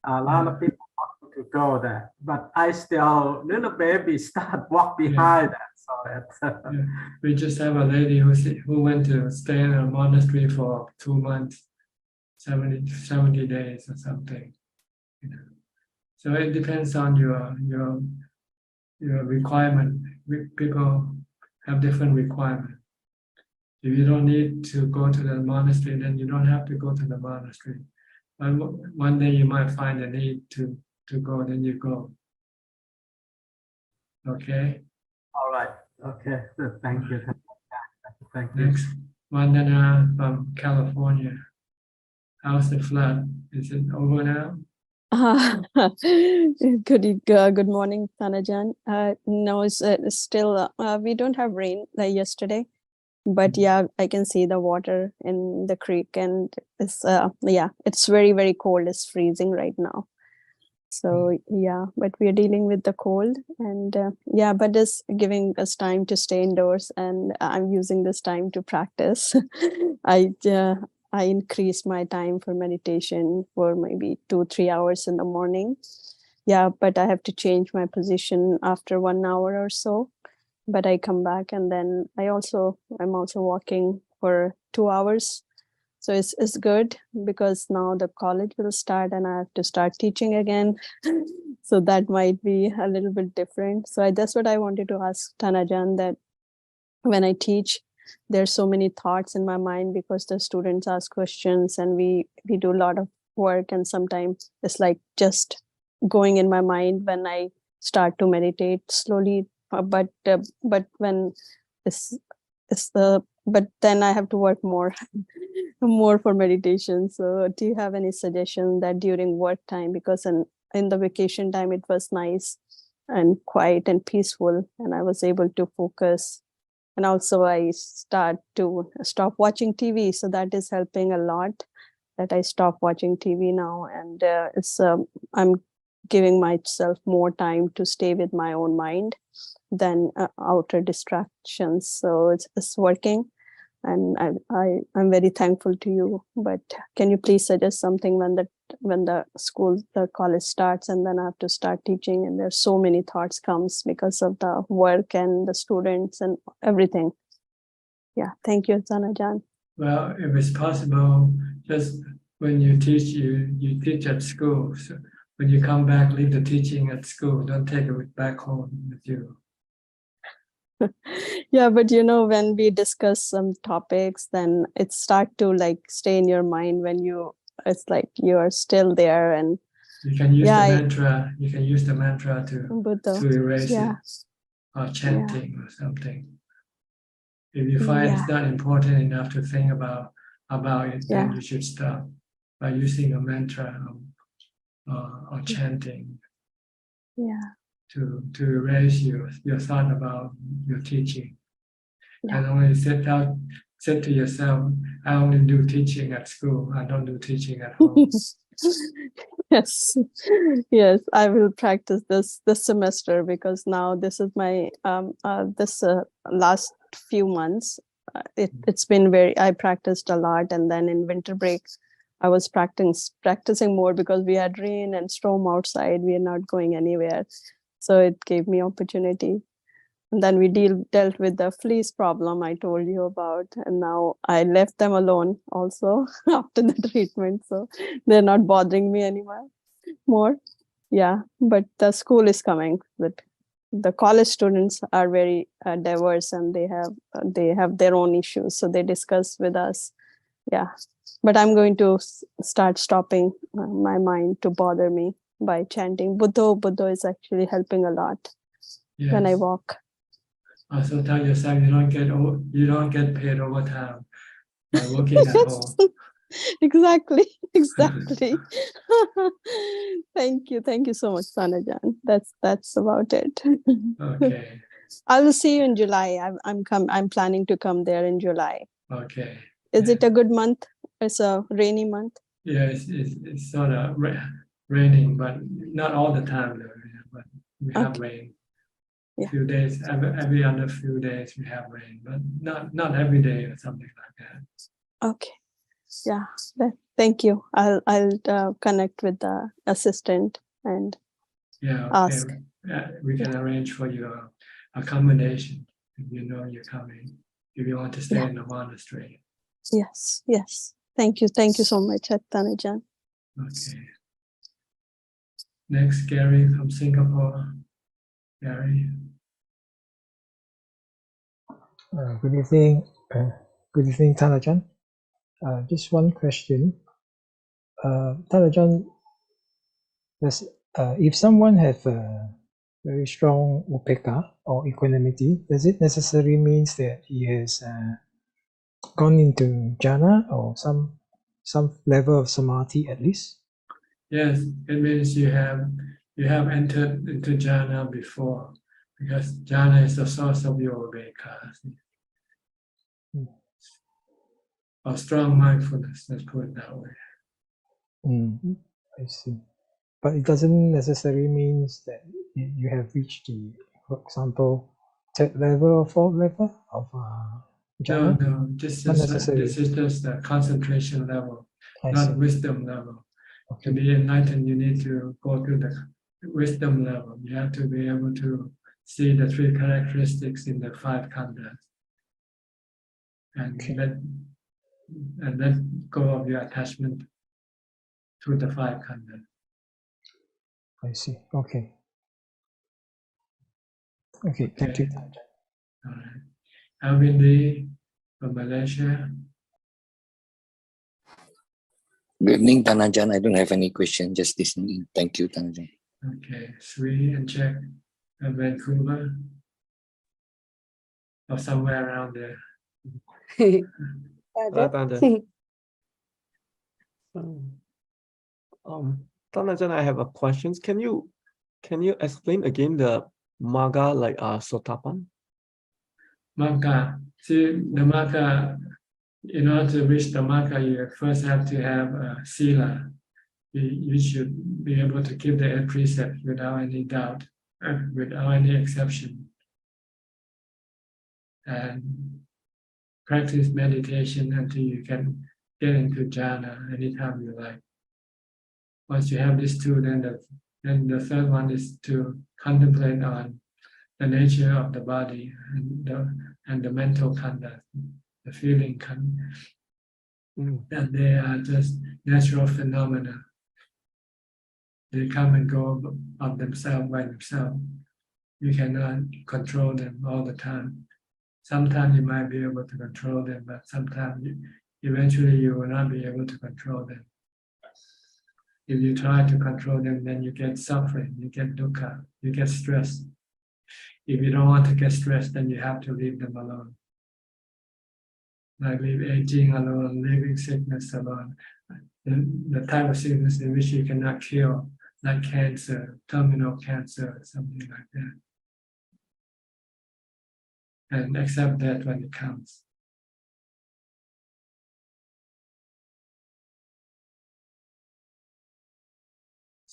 Speaker 15: a lot of people want to go there, but I still little baby start walk behind that. So that's,
Speaker 1: We just have a lady who went to stay in a monastery for 2 months, 70 days or something. So it depends on your requirement. People have different requirements. If you don't need to go to the monastery, then you don't have to go to the monastery. But one day you might find a need to go, then you go. Okay?
Speaker 15: All right. Okay. Thank you. Thank you.
Speaker 1: Next, Vandana from California. How's the flood? Is it over now?
Speaker 16: Good morning, Thanajan. No, it's still, we don't have rain like yesterday, but yeah, I can see the water in the creek, and it's it's very, very cold. It's freezing right now. So yeah, but we are dealing with the cold, and but it's giving us time to stay indoors, and I'm using this time to practice. I increased my time for meditation for maybe 2-3 hours in the morning. Yeah, but I have to change my position after 1 hour or so. But I come back, and then I'm also walking for 2 hours. So it's good, because now the college will start and I have to start teaching again. So that might be a little bit different. So that's what I wanted to ask Thanajan, that when I teach, there's so many thoughts in my mind, because the students ask questions and we do a lot of work, and sometimes it's like just going in my mind when I start to meditate slowly. But when but then I have to work more for meditation. So do you have any suggestion that during work time, because in the vacation time it was nice and quiet and peaceful, and I was able to focus. And also I stop watching TV. So that is helping a lot, that I stop watching TV now. And I'm giving myself more time to stay with my own mind than outer distractions. So it's working. And I'm very thankful to you. But can you please suggest something when the college starts, and then I have to start teaching, and there's so many thoughts comes because of the work and the students and everything. Yeah, thank you, Thanajan.
Speaker 1: Well, if it's possible, just when you teach, you teach at school. So when you come back, leave the teaching at school. Don't take it back home with you.
Speaker 16: Yeah, but when we discuss some topics, then it start to stay in your mind when it's like you're still there. And
Speaker 1: you can use the mantra. You can use the mantra to erase it, or chanting or something. If you find it's not important enough to think about it, then you should stop by using a mantra or chanting.
Speaker 16: Yeah.
Speaker 1: To erase your thought about your teaching. And only said to yourself, I only do teaching at school. I don't do teaching at home.
Speaker 16: Yes, yes, I will practice this semester because now this is my this last few months. It's been I practiced a lot, and then in winter break, I was practicing more because we had rain and storm outside. We are not going anywhere, so it gave me opportunity. And then we dealt with the fleas problem I told you about, and now I left them alone also after the treatment, so they're not bothering me anymore. Yeah, but the school is coming. That the college students are very diverse, and they have their own issues, so they discuss with us. Yeah, but I'm going to start stopping my mind to bother me by chanting Buddho. Buddho is actually helping a lot when I
Speaker 1: Yes.
Speaker 16: walk.
Speaker 1: Also tell yourself you don't get paid overtime by working at home.
Speaker 16: Exactly. Thank you so much, Sanajan. That's about it.
Speaker 1: Okay.
Speaker 16: I will see you in July. I'm planning to come there in July.
Speaker 1: Okay.
Speaker 16: Is it a good month? It's a rainy month.
Speaker 1: Yeah, it's sort of raining, but not all the time though. But we have rain.
Speaker 16: Yeah.
Speaker 1: Few days, every other few days we have rain, but not every day or something like that.
Speaker 16: Okay. Yeah. Thank you. I'll connect with the assistant and
Speaker 1: Yeah, okay.
Speaker 16: ask.
Speaker 1: We can arrange for your accommodation if you know you're coming. If you want to stay in the monastery.
Speaker 16: Yes. Thank you so much, Tanajan.
Speaker 1: Okay. Next, Gary from Singapore. Gary.
Speaker 17: Good evening. Good evening, Tanajan. Just one question. Tanajan, if someone has a very strong upekkha or equanimity, does it necessarily means that he has gone into jhana or some level of samadhi at least?
Speaker 1: Yes, it means you have entered into jhana before, because jhana is the source of your viveka. Or strong mindfulness, let's put it that way.
Speaker 17: I see. But it doesn't necessarily means that you have reached for example, third level or fourth level of jhana?
Speaker 1: No, this
Speaker 17: Not
Speaker 1: is
Speaker 17: necessarily.
Speaker 1: just the concentration level,
Speaker 17: I
Speaker 1: not
Speaker 17: see.
Speaker 1: wisdom level.
Speaker 17: Okay.
Speaker 1: To be enlightened, you need to go to the wisdom level. You have to be able to see the three characteristics in the five khandhas, and let go of your attachment to the five khandhas.
Speaker 17: I see. Okay. Okay, thank you.
Speaker 1: All right. Alvin Lee from Malaysia.
Speaker 18: Good evening, Tanajan. I don't have any question, just listening. Thank you, Tanajan.
Speaker 1: Okay, Sri and Czech, Vancouver, or somewhere around there.
Speaker 14: Tanajan, I have a question. Can you explain again the Magga like Sotapan?
Speaker 1: Magga. See, the Magga, in order to reach the Magga, you first have to have Sila. You should be able to keep the 8 precepts without any doubt, without any exception. And practice meditation until you can get into jhana anytime you like. Once you have these two, then the third one is to contemplate on the nature of the body and the mental khandha, the feeling khandha. And they are just natural phenomena. They come and go of themselves by themselves. You cannot control them all the time. Sometimes you might be able to control them, but sometimes eventually you will not be able to control them. If you try to control them, then you get suffering, you get dukkha, you get stress. If you don't want to get stressed, then you have to leave them alone. Like leave aging alone, leaving sickness alone. The type of sickness in which you cannot cure, like cancer, terminal cancer, something like that. And accept that when it comes.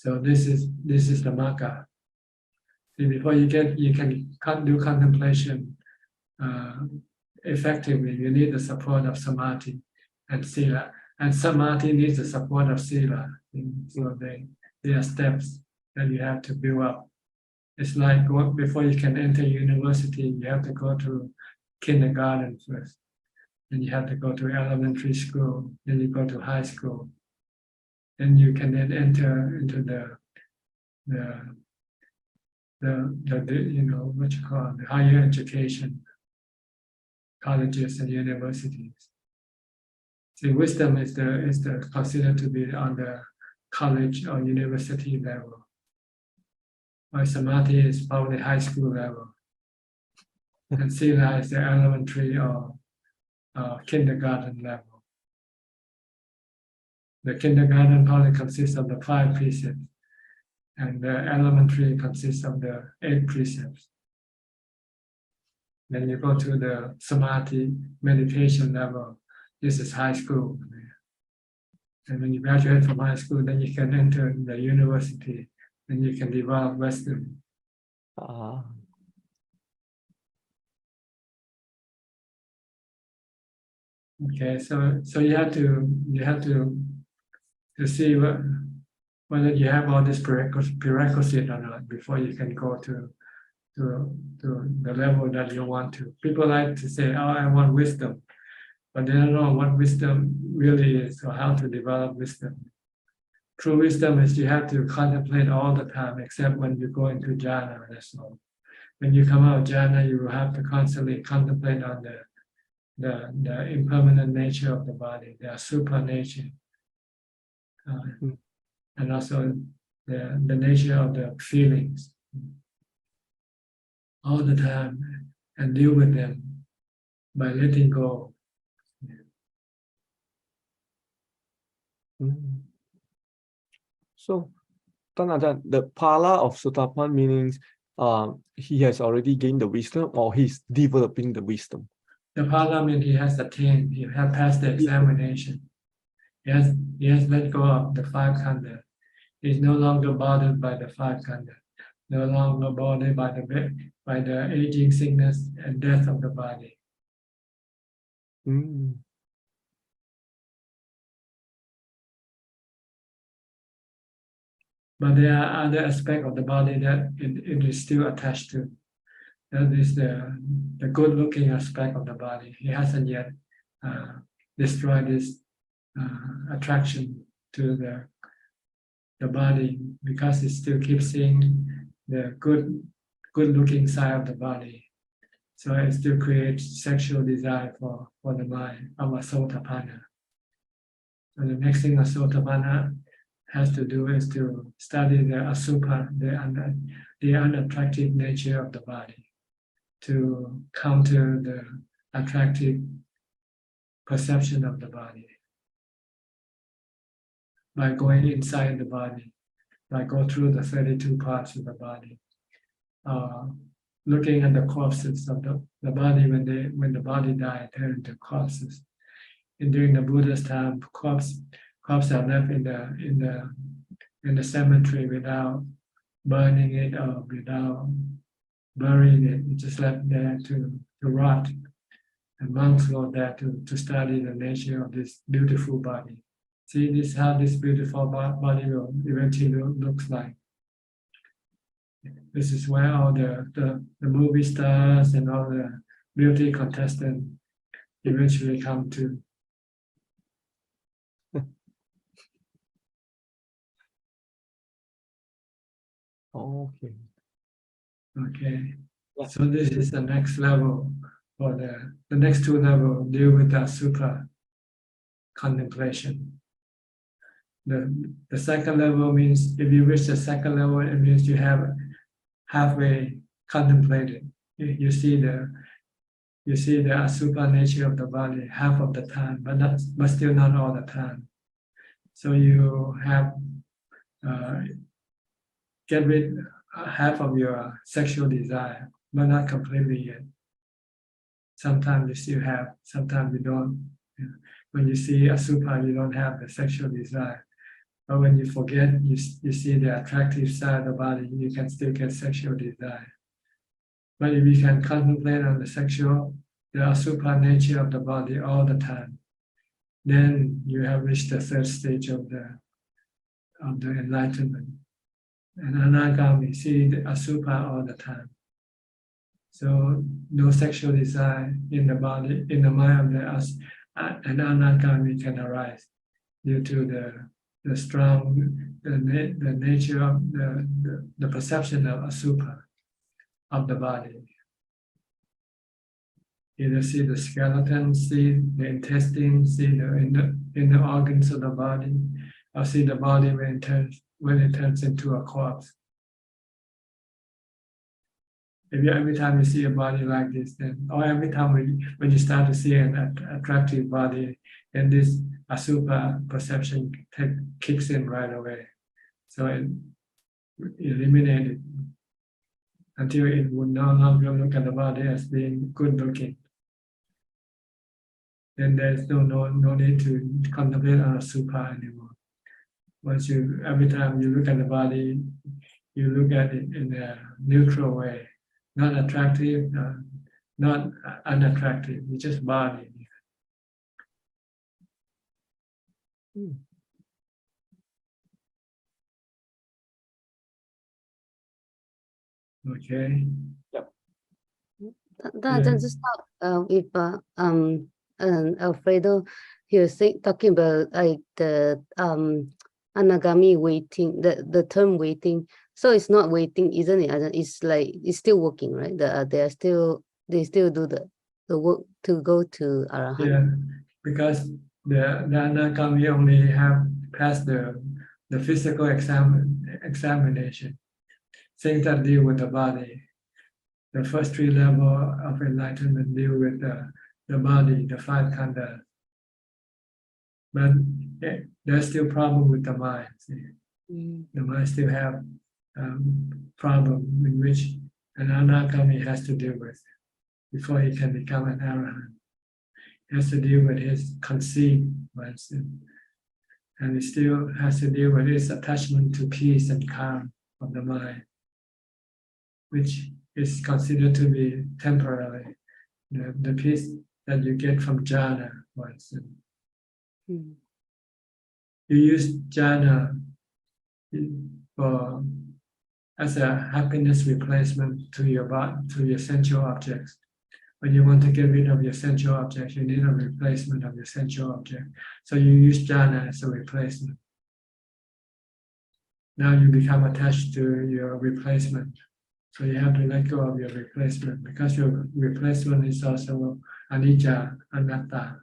Speaker 1: So this is the Magga. See, before you can do contemplation effectively, you need the support of samadhi and sila. And samadhi needs the support of sila. So they are steps that you have to build up. It's like before you can enter university, you have to go to kindergarten first. Then you have to go to elementary school. Then you go to high school. Then you can then enter into the what you call the higher education, colleges and universities. See, wisdom is considered to be on the college or university level, while samadhi is probably high school level, and sila is the elementary or kindergarten level. The kindergarten probably consists of the 5 precepts, and the elementary consists of the 8 precepts. Then you go to the samadhi meditation level. This is high school. And when you graduate from high school, then you can enter the university, and you can develop wisdom. Okay, so you have to see whether you have all this prerequisite or not before you can go to the level that you want to. People like to say, "Oh, I want wisdom," but they don't know what wisdom really is or how to develop wisdom. True wisdom is you have to contemplate all the time, except when you go into jhana. That's all. When you come out of jhana, you will have to constantly contemplate on the impermanent nature of the body, the asubha nature, and also the nature of the feelings all the time, and deal with them by letting go.
Speaker 14: So, Ajahn, the pala of Sotapan means he has already gained the wisdom, or he's developing the wisdom.
Speaker 1: The pala means he has attained, he has passed the examination. He has let go of the 5 khandha. He's no longer bothered by the 5 khandha, no longer bothered by the aging, sickness, and death of the body. But there are other aspects of the body that it is still attached to. That is the good-looking aspect of the body. He hasn't yet destroyed this attraction to the body, because it still keeps seeing the good-looking side of the body. So it still creates sexual desire for the mind of a Sotapanna. So the next thing a Sotapanna has to do is to study the asubha, the unattractive nature of the body, to counter the attractive perception of the body by going inside the body, by going through the 32 parts of the body, looking at the corpses of the body when the body died, turned into corpses. And during the Buddha's time, corpses are left in the cemetery without burning it or without burying it. It's just left there to rot. And monks go there to study the nature of this beautiful body. See, this how this beautiful body will eventually looks like. This is where all the movie stars and all the beauty contestants eventually come to.
Speaker 14: Okay.
Speaker 1: Okay. So this is the next level, or the next 2 levels deal with the supra contemplation. The second level means, if you reach the second level, it means you have halfway contemplated. You see the asubha nature of the body half of the time, but still not all the time. So you have get rid half of your sexual desire, but not completely yet. Sometimes you still have, sometimes you don't. When you see asubha, you don't have the sexual desire. But when you forget, you see the attractive side of the body, you can still get sexual desire. But if you can contemplate on the asubha nature of the body all the time, then you have reached the third stage of the enlightenment. And anagami see the asubha all the time. So no sexual desire in the body, in the mind of an anagami can arise due to the strong the nature of the perception of asubha of the body. Either see the skeleton, see the intestine, see the inner organs of the body, or see the body when it turns into a corpse. If every time you see a body like this, then, or every time when you start to see an attractive body, then this asubha perception kicks in right away. So it eliminates it until it would no longer look at the body as being good looking. Then there's no need to contemplate on asubha anymore. Once every time you look at the body, you look at it in a neutral way. Not attractive, not unattractive, it's just body. Okay.
Speaker 14: Yep.
Speaker 19: Just with Alfredo, he was talking about like the anagami waiting, the term waiting. So it's not waiting, isn't it? It's like it's still working, right? They still do the work to go to Arahant.
Speaker 1: Yeah, because the anagami only have passed the physical examination, things that deal with the body. The first three levels of enlightenment deal with the body, the five khandhas. But there's still problem with the mind. See? The mind still have problem in which an anagami has to deal with before he can become an arahant. He has to deal with his conceit, and he still has to deal with his attachment to peace and calm of the mind, which is considered to be temporary. The peace that you get from jhana, for instance. You use jhana as a happiness replacement to your sensual objects. When you want to get rid of your sensual objects, you need a replacement of your sensual object. So you use jhana as a replacement. Now you become attached to your replacement. So you have to let go of your replacement because your replacement is also anicca, anatta.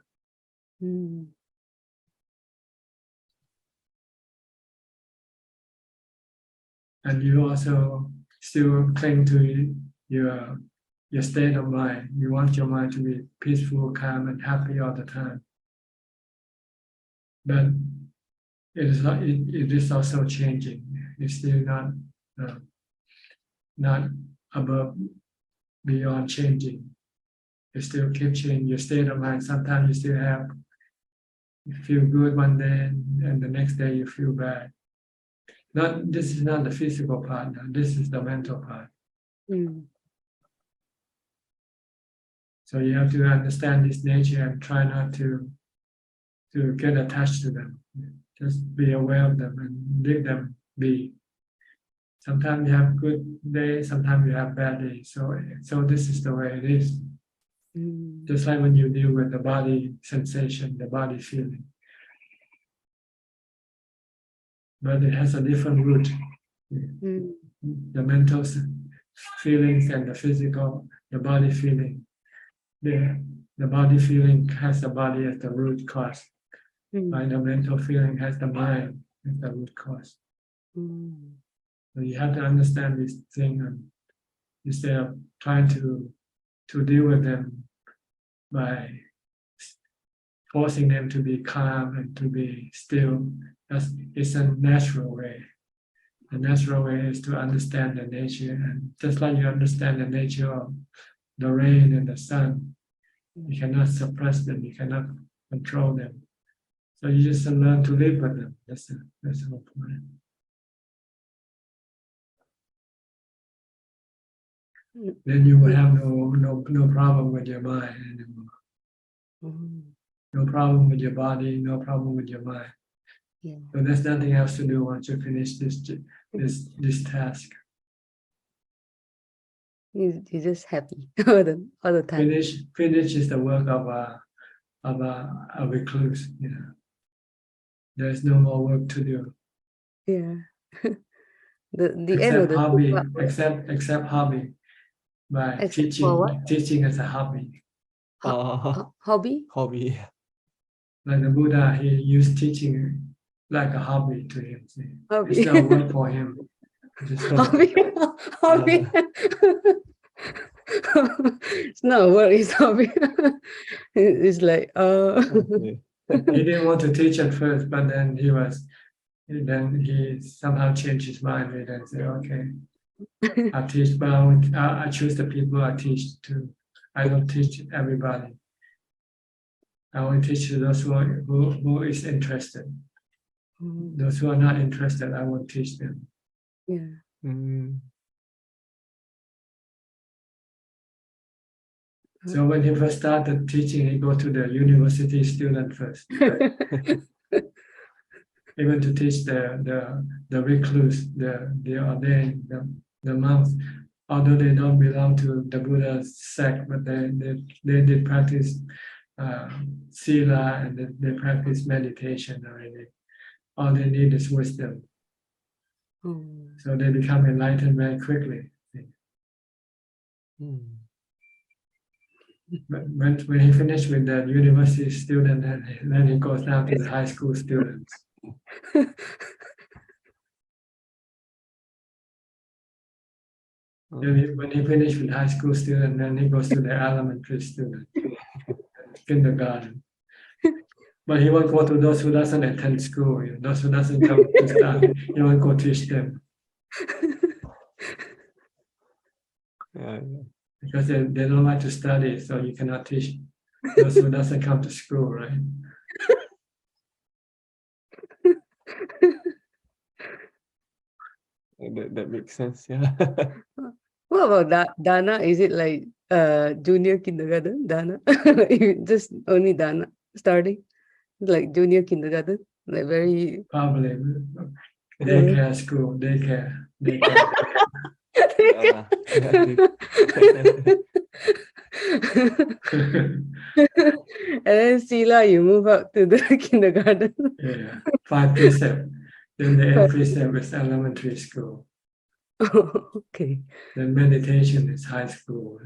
Speaker 1: And you also still cling to your state of mind. You want your mind to be peaceful, calm, and happy all the time. But it is also changing. It's still not above, beyond changing. You still keep changing your state of mind. Sometimes you feel good one day, and the next day you feel bad. This is not the physical part now. This is the mental part. So you have to understand this nature and try not to get attached to them. Just be aware of them and let them be. Sometimes you have good days, sometimes you have bad days. So this is the way it is. Just like when you deal with the body sensation, the body feeling. But it has a different root. The mental feelings and the physical, the body feeling. The body feeling has the body as the root cause. While the mental feeling has the mind as the root cause. So you have to understand this thing, and instead of trying to deal with them by forcing them to be calm and to be still. It's a natural way. The natural way is to understand the nature, and just like you understand the nature of the rain and the sun, you cannot suppress them, you cannot control them. So you just learn to live with them. That's the whole point. Then you will have no problem with your mind anymore. No problem with your body, no problem with your mind.
Speaker 19: Yeah.
Speaker 1: So there's nothing else to do once you finish this task.
Speaker 19: You're just happy all the time.
Speaker 1: Finish is the work of a recluse. You know, there's no more work to do.
Speaker 19: Yeah. the end of
Speaker 1: Except
Speaker 19: the
Speaker 1: hobby,
Speaker 19: book,
Speaker 1: except hobby, by
Speaker 19: except for what?
Speaker 1: teaching as a hobby.
Speaker 19: Hobby?
Speaker 14: Hobby.
Speaker 1: Like the Buddha, he used teaching like a hobby to him. See?
Speaker 19: Hobby.
Speaker 1: It's not work for him.
Speaker 19: Hobby. Hobby. It's not a word, it's hobby. It's like
Speaker 1: He didn't want to teach at first, but then he somehow changed his mind and then said, okay, I teach, but I choose the people I teach to. I don't teach everybody. I only teach to those who is interested. Those who are not interested, I won't teach them.
Speaker 19: Yeah.
Speaker 1: So when he first started teaching, he go to the university student first. Even to teach the recluse, the ordained, the monks, although they don't belong to the Buddha's sect, but they did practice sila and they practice meditation already. All they need is wisdom. So they become enlightened very quickly. But when he finished with the university student, then he goes down to the high school students. When he finished with high school student, then he goes to the elementary student, kindergarten. But he won't go to those who doesn't attend school. You know, those who doesn't come to study, he won't go teach them. Because they don't like to study, so you cannot teach those who doesn't come to school, right?
Speaker 14: That makes sense, yeah.
Speaker 19: What about Dana? Is it like junior kindergarten? Dana? Just only Dana starting? Like junior kindergarten? Like very
Speaker 1: Probably daycare school, daycare.
Speaker 19: And then Sila, you move up to the kindergarten.
Speaker 1: Yeah, 5 precepts. Then the 8th precept is elementary school.
Speaker 19: Okay.
Speaker 1: Then meditation is high school.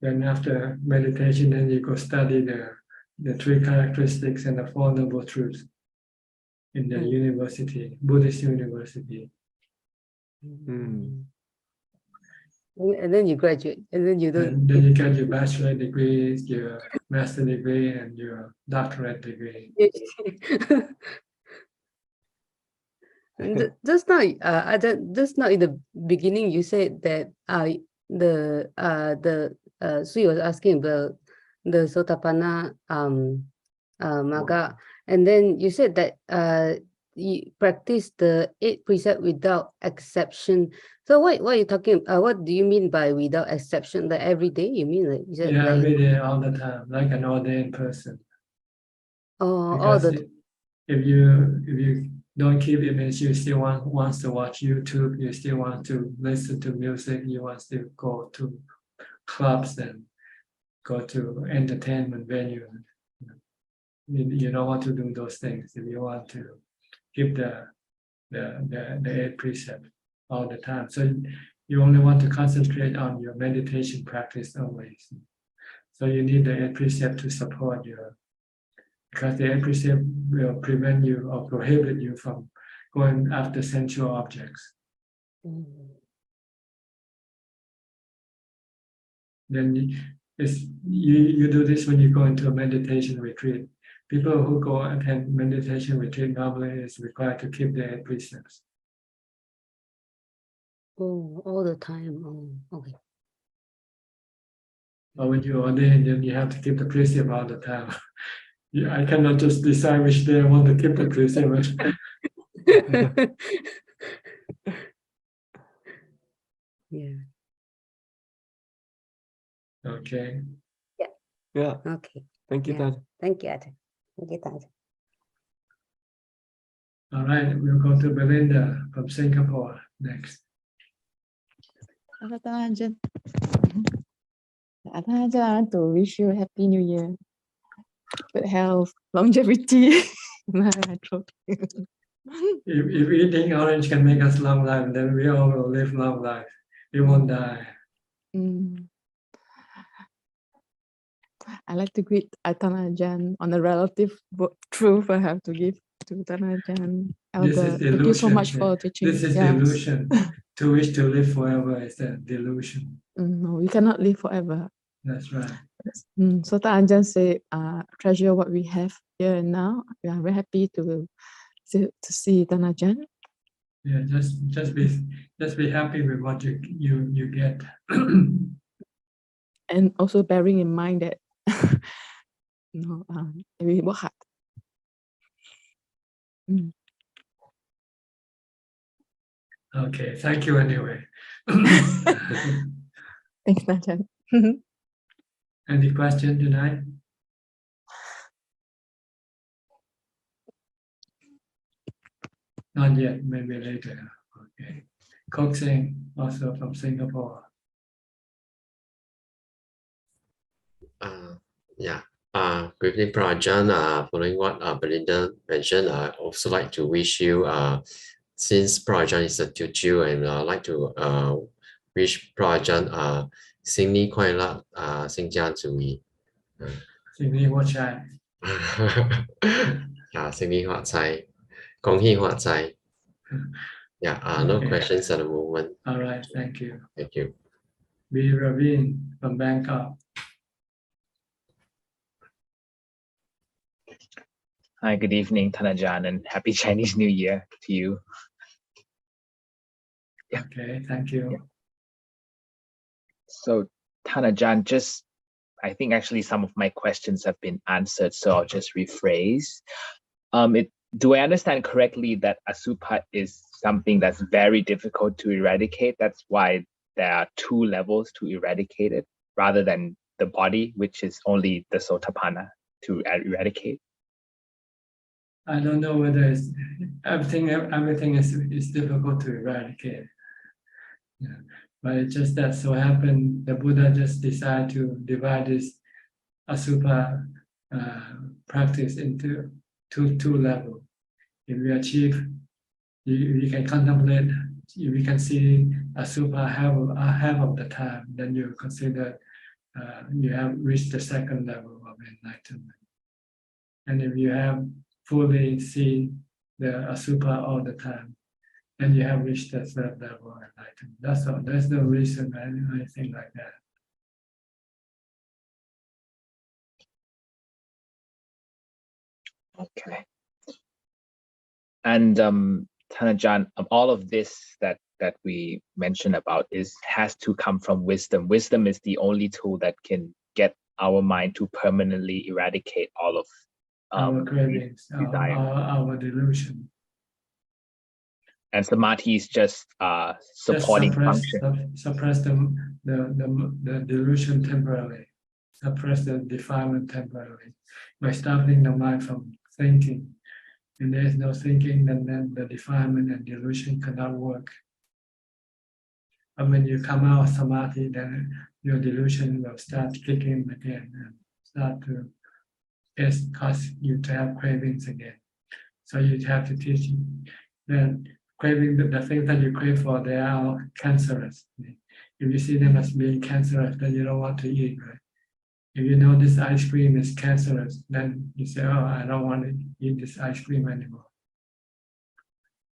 Speaker 1: Then after meditation, then you go study the 3 characteristics and the 4 noble truths in the university, Buddhist university.
Speaker 19: And then you graduate, and then you don't.
Speaker 1: And then you get your bachelor degree, your master degree, and your doctorate degree.
Speaker 19: Just now, just now in the beginning, you said that Sui was asking about the Sotapanna Magga, and then you said that you practice the 8 precepts without exception. So what are you talking? What do you mean by without exception? Like every day? You mean like?
Speaker 1: Yeah,
Speaker 19: like,
Speaker 1: every day, all the time, like an ordained person.
Speaker 19: Oh,
Speaker 1: because if you don't keep it, means you still wants to watch YouTube, you still want to listen to music, you want to go to clubs and go to entertainment venues. You don't want to do those things if you want to keep the 8 precepts all the time. So you only want to concentrate on your meditation practice always. So you need the 8 precept to support your, because the 8 precept will prevent you or prohibit you from going after sensual objects. Then you do this when you go into a meditation retreat. People who go attend meditation retreat normally is required to keep the 8 precepts.
Speaker 19: Oh, all the time. Oh, okay.
Speaker 1: But when you ordain, then you have to keep the precept all the time. Yeah, I cannot just decide which day I want to keep the Christmas.
Speaker 19: Yeah.
Speaker 1: Okay.
Speaker 14: Yeah.
Speaker 19: Okay.
Speaker 14: Thank you,
Speaker 19: Yeah.
Speaker 14: Tan.
Speaker 19: Thank you, Ajahn. Thank you, Ajahn.
Speaker 1: All right, we'll go to Belinda from Singapore next.
Speaker 20: Hello, Ajahn. Ajahn, I want to wish you a happy new year. Good health, longevity.
Speaker 1: If eating orange can make us long life, then we all will live long life. We won't die.
Speaker 20: I like to greet Ajahn on a relative truth I have to give to Ajahn.
Speaker 1: This
Speaker 20: Elder,
Speaker 1: is
Speaker 20: thank you so
Speaker 1: delusion.
Speaker 20: much for teaching.
Speaker 1: This is
Speaker 20: Yes.
Speaker 1: delusion. To wish to live forever is a delusion.
Speaker 20: No, we cannot live forever.
Speaker 1: That's right.
Speaker 20: So Ajahn say, treasure what we have here and now. We are very happy to see Ajahn.
Speaker 1: Yeah, just be happy with what you get.
Speaker 20: And also bearing in mind that we work hard.
Speaker 1: Okay, thank you anyway.
Speaker 20: Thanks, Ajahn.
Speaker 1: Any question tonight? Not yet, maybe later. Okay. Kok Seng, also from Singapore.
Speaker 21: Good evening, Prajan. Following what Belinda mentioned, I also like to wish you, since Prajan is a Teochew, and I'd like to wish Prajan 新年快乐，新家注意。
Speaker 1: 新年发财。
Speaker 21: 新年发财，恭喜发财。Yeah, no
Speaker 1: Okay.
Speaker 21: questions at the moment.
Speaker 1: All right, thank you.
Speaker 21: Thank you.
Speaker 1: B. Ravin from Bangkok.
Speaker 22: Hi, good evening, Ajahn, and happy Chinese New Year to you.
Speaker 1: Okay, thank you.
Speaker 22: So, Ajahn, I think actually some of my questions have been answered, so I'll just rephrase. Do I understand correctly that Asubha is something that's very difficult to eradicate? That's why there are two levels to eradicate it, rather than the body, which is only the Sotapanna to eradicate?
Speaker 1: I don't know whether it's everything is difficult to eradicate. Yeah. But it's just that so happened the Buddha just decided to divide this Asubha practice into two levels. If we achieve, you can contemplate, if you can see Asubha half of the time, then you consider you have reached the second level of enlightenment. And if you have fully seen the Asubha all the time, then you have reached the third level of enlightenment. That's all. There's no reason or anything like that.
Speaker 22: Okay. And Ajahn, all of this that we mentioned about has to come from wisdom. Wisdom is the only tool that can get our mind to permanently eradicate all of
Speaker 1: our cravings, our delusion.
Speaker 22: And samadhi is just supporting function.
Speaker 1: Suppress the delusion temporarily. Suppress the defilement temporarily by stopping the mind from thinking. When there is no thinking, then the defilement and delusion cannot work. But when you come out of samadhi, then your delusion will start kicking again and start to cause you to have cravings again. So you have to teach that craving, the things that you crave for, they are all cancerous. If you see them as being cancerous, then you don't want to eat, right? If you know this ice cream is cancerous, then you say, oh, I don't want to eat this ice cream anymore.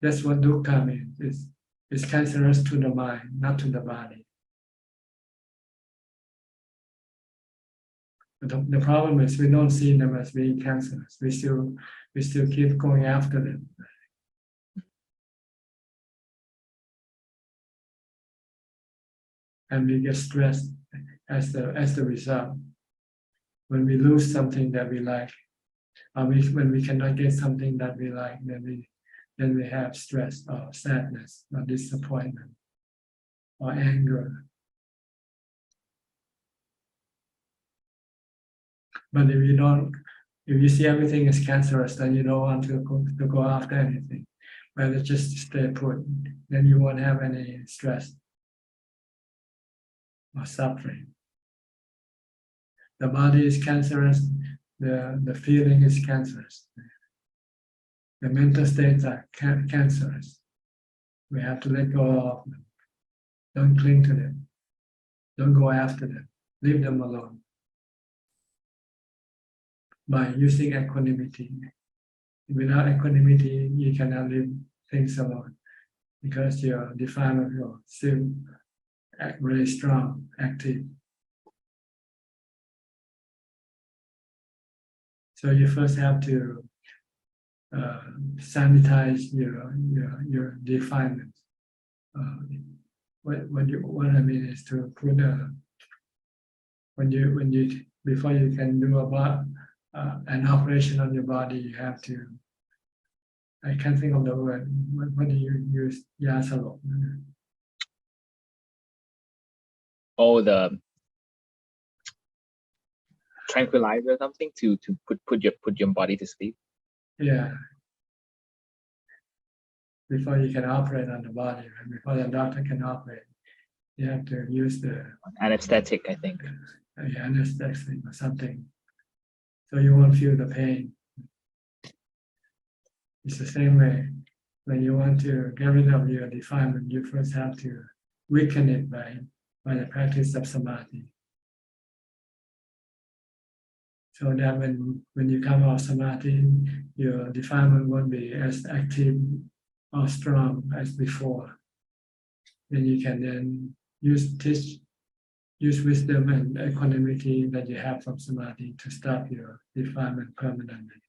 Speaker 1: That's what dukkha means. It's cancerous to the mind, not to the body. But the problem is we don't see them as being cancerous. We still keep going after them. And we get stressed as the result. When we lose something that we like, When we cannot get something that we like, then we have stress or sadness or disappointment or anger. But if you see everything is cancerous, then you don't want to go after anything. Rather just stay put. Then you won't have any stress or suffering. The body is cancerous. The feeling is cancerous. The mental states are cancerous. We have to let go of them. Don't cling to them. Don't go after them. Leave them alone. By using equanimity. Without equanimity, you cannot leave things alone because your defilement will still act really strong, active. So you first have to sanitize your defilement. What I mean is to put before you can do an operation on your body, you have to. I can't think of the word. What do you use? Yasalok.
Speaker 22: Oh, the tranquilizer or something to put your body to sleep.
Speaker 1: Yeah. Before you can operate on the body, right? Before the doctor can operate, you have to use the
Speaker 22: anesthetic, I think.
Speaker 1: Anesthetic or something, so you won't feel the pain. It's the same way. When you want to get rid of your defilement, you first have to weaken it by the practice of samadhi. So that when you come out of samadhi, your defilement won't be as active or strong as before. Then you can then use wisdom and equanimity that you have from samadhi to stop your defilement permanently.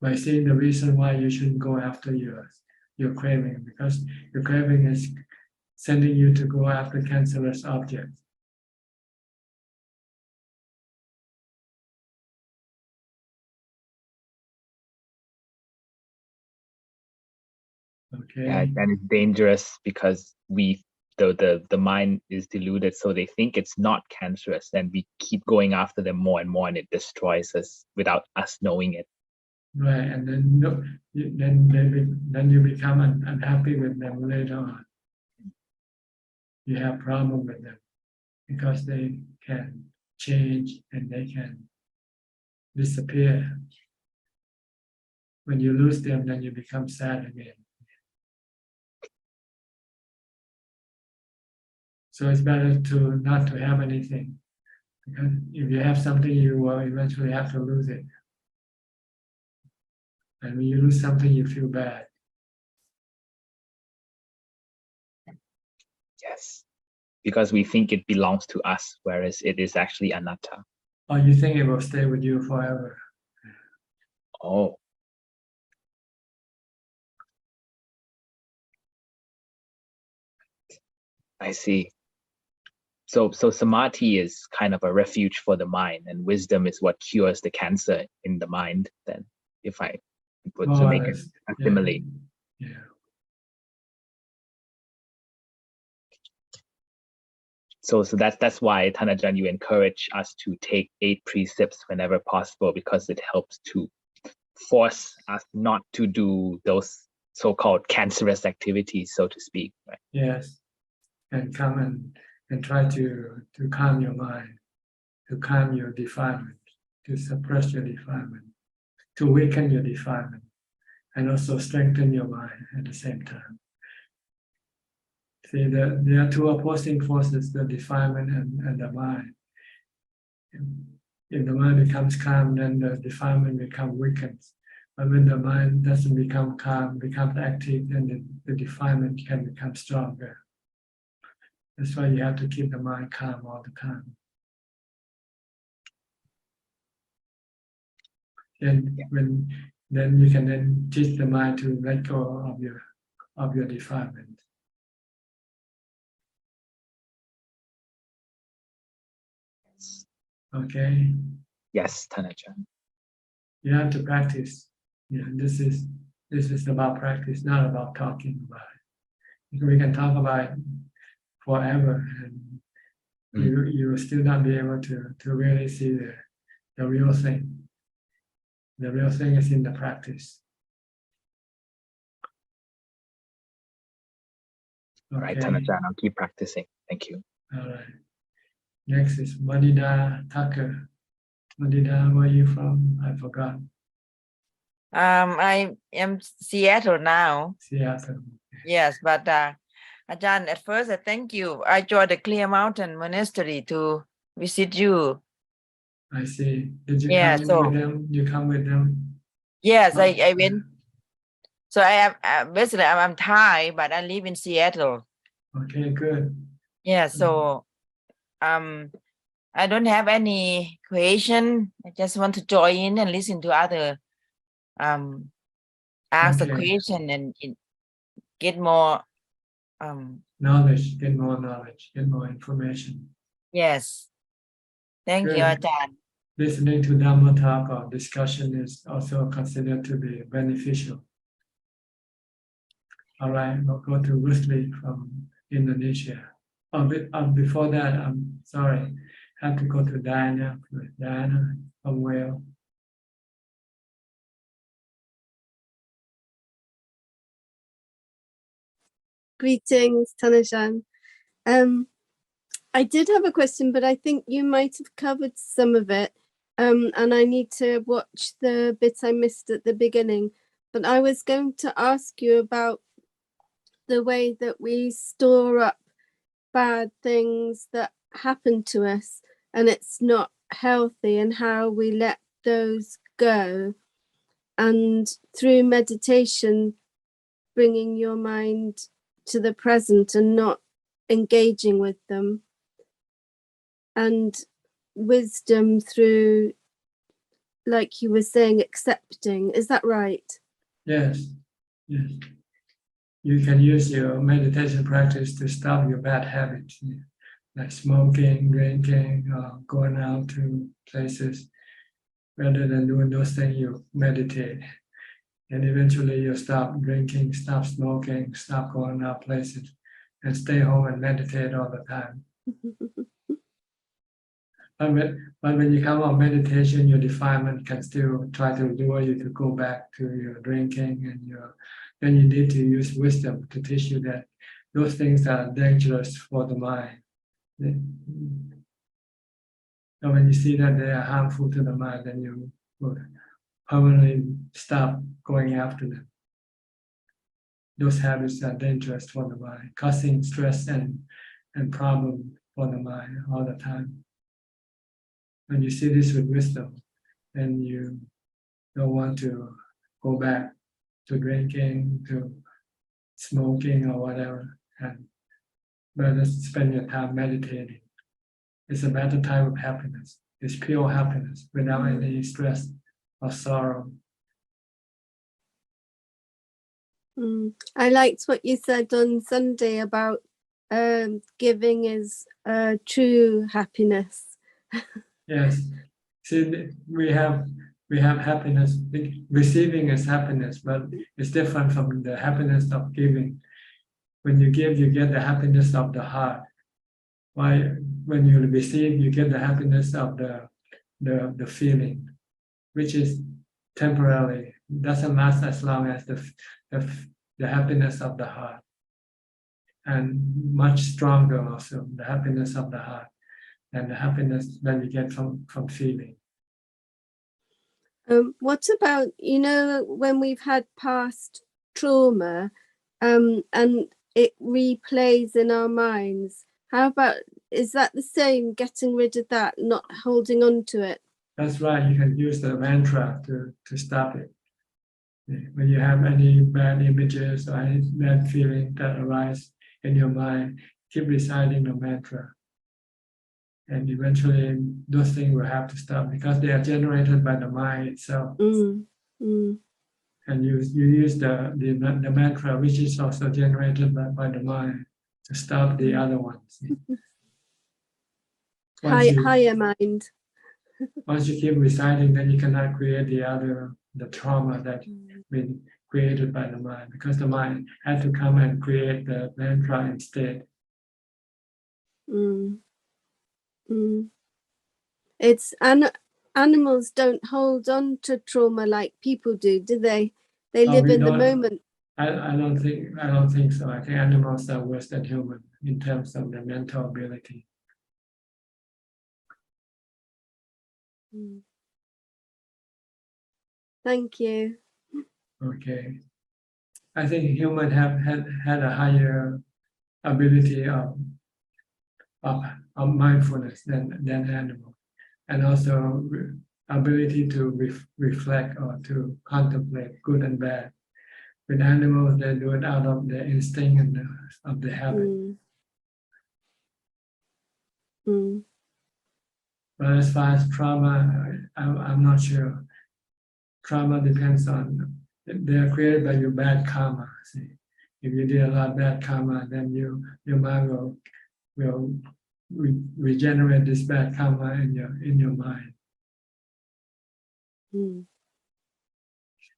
Speaker 1: By seeing the reason why you shouldn't go after your craving, because your craving is sending you to go after cancerous objects. Okay.
Speaker 22: Yeah, and it's dangerous because the mind is deluded, so they think it's not cancerous, and we keep going after them more and more, and it destroys us without us knowing it.
Speaker 1: Right, and then you become unhappy with them later on. You have problem with them because they can change and they can disappear. When you lose them, then you become sad again. So it's better not to have anything, because if you have something, you will eventually have to lose it. And when you lose something, you feel bad.
Speaker 22: Yes, because we think it belongs to us, whereas it is actually anatta.
Speaker 1: Or you think it will stay with you forever.
Speaker 22: Oh. I see. So samadhi is kind of a refuge for the mind, and wisdom is what cures the cancer in the mind. Then, if I put to make it assimilate.
Speaker 1: Yeah.
Speaker 22: So that's why, Thanajan, you encourage us to take 8 precepts whenever possible, because it helps to force us not to do those so-called cancerous activities, so to speak. Right?
Speaker 1: Yes, and come and try to calm your mind, to calm your defilement, to suppress your defilement, to weaken your defilement, and also strengthen your mind at the same time. See, there are 2 opposing forces, the defilement and the mind. If the mind becomes calm, then the defilement becomes weakened. But when the mind doesn't become calm, becomes active, then the defilement can become stronger. That's why you have to keep the mind calm all the time. And then you can then teach the mind to let go of your defilement. Okay.
Speaker 22: Yes, Tanajan.
Speaker 1: You have to practice. Yeah, this is about practice, not about talking about it. We can talk about it forever, and you will still not be able to really see the real thing. The real thing is in the practice.
Speaker 22: All right,
Speaker 1: Okay.
Speaker 22: Tanajan, I'll keep practicing. Thank you.
Speaker 1: All right. Next is Madida Tucker. Madida, where are you from? I forgot.
Speaker 2: I am Seattle now.
Speaker 1: Seattle.
Speaker 2: Yes, but Ajahn, at first I thank you. I joined the Clear Mountain Monastery to visit you.
Speaker 1: I see. Did you
Speaker 2: Yeah,
Speaker 1: come
Speaker 2: so
Speaker 1: with them? You come with them?
Speaker 2: yes,
Speaker 1: Oh,
Speaker 2: I went. So I am basically I'm Thai, but I live in Seattle.
Speaker 1: Okay, good.
Speaker 2: Yeah, so I don't have any question. I just want to join in and listen to other ask the
Speaker 1: Okay.
Speaker 2: question and get more
Speaker 1: Knowledge, get more knowledge, get more information.
Speaker 2: yes. Thank you,
Speaker 1: Good.
Speaker 2: Ajahn.
Speaker 1: Listening to Dhamma talk or discussion is also considered to be beneficial. All right, we'll go to Rusli from Indonesia. Before that, I'm sorry, have to go to Diana. Diana from Wales.
Speaker 3: Greetings, Tanajan. I did have a question, but I think you might have covered some of it. And I need to watch the bit I missed at the beginning. But I was going to ask you about the way that we store up bad things that happen to us and it's not healthy, and how we let those go. And through meditation, bringing your mind to the present and not engaging with them, and wisdom through, like you were saying, accepting. Is that right?
Speaker 1: Yes, yes. You can use your meditation practice to stop your bad habits, like smoking, drinking, going out to places. Rather than doing those things, you meditate. And eventually you stop drinking, stop smoking, stop going out places, and stay home and meditate all the time. But when you come out meditation, your defilement can still try to lure you to go back to your drinking, and then you need to use wisdom to teach you that those things are dangerous for the mind. So when you see that they are harmful to the mind, then you will permanently stop going after them. Those habits are dangerous for the mind, causing stress and problem for the mind all the time. When you see this with wisdom, then you don't want to go back to drinking, to smoking or whatever, and rather spend your time meditating. It's a better type of happiness. It's pure happiness without any stress or sorrow.
Speaker 3: I liked what you said on Sunday about giving is true happiness.
Speaker 1: Yes. See, we have happiness. Receiving is happiness, but it's different from the happiness of giving. When you give, you get the happiness of the heart. Why? When you receive, you get the happiness of the feeling, which is temporary. It doesn't last as long as the happiness of the heart, and much stronger also the happiness of the heart and the happiness that you get from feeling.
Speaker 3: What about, when we've had past trauma and it replays in our minds? How about, is that the same, getting rid of that, not holding on to it?
Speaker 1: That's right. You can use the mantra to stop it. When you have any bad images or any bad feeling that arise in your mind, keep reciting the mantra. And eventually those things will have to stop because they are generated by the mind itself. And you use the mantra, which is also generated by the mind, to stop the other ones.
Speaker 3: Higher mind.
Speaker 1: Once you keep reciting, then you cannot create the trauma that's been created by the mind, because the mind had to come and create the mantra instead.
Speaker 3: It's animals don't hold on to trauma like people do they? They live
Speaker 1: We
Speaker 3: in the
Speaker 1: don't.
Speaker 3: moment.
Speaker 1: I don't think so. I think animals are worse than human in terms of their mental ability.
Speaker 3: Thank you.
Speaker 1: Okay. I think human have had a higher ability of mindfulness than animal, and also ability to reflect or to contemplate good and bad. With animals, they do it out of their instinct and of the habit. But as far as trauma, I'm not sure. Trauma depends on, they are created by your bad karma. See, if you did a lot of bad karma, then your mind will regenerate this bad karma in your mind.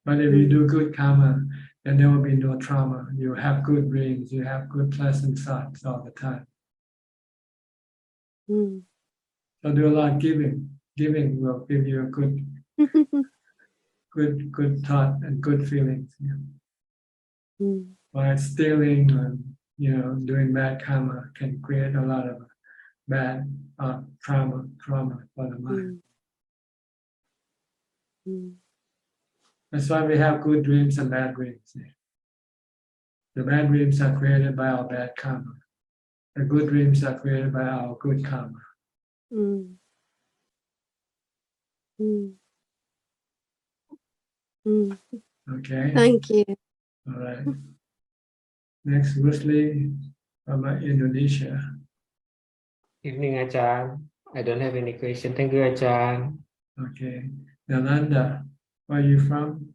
Speaker 1: But if you do good karma, then there will be no trauma. You have good dreams, you have good pleasant thoughts all the time. So do a lot of giving. Giving will give you a good good thought and good feelings. While stealing and doing bad karma can create a lot of bad trauma for the mind. That's why we have good dreams and bad dreams. The bad dreams are created by our bad karma. The good dreams are created by our good karma. Okay.
Speaker 3: Thank you.
Speaker 1: All right. Next, Rusli from Indonesia.
Speaker 4: Evening, Ajahn. I don't have any question. Thank you, Ajahn.
Speaker 1: Okay. Nalanda, where are you from?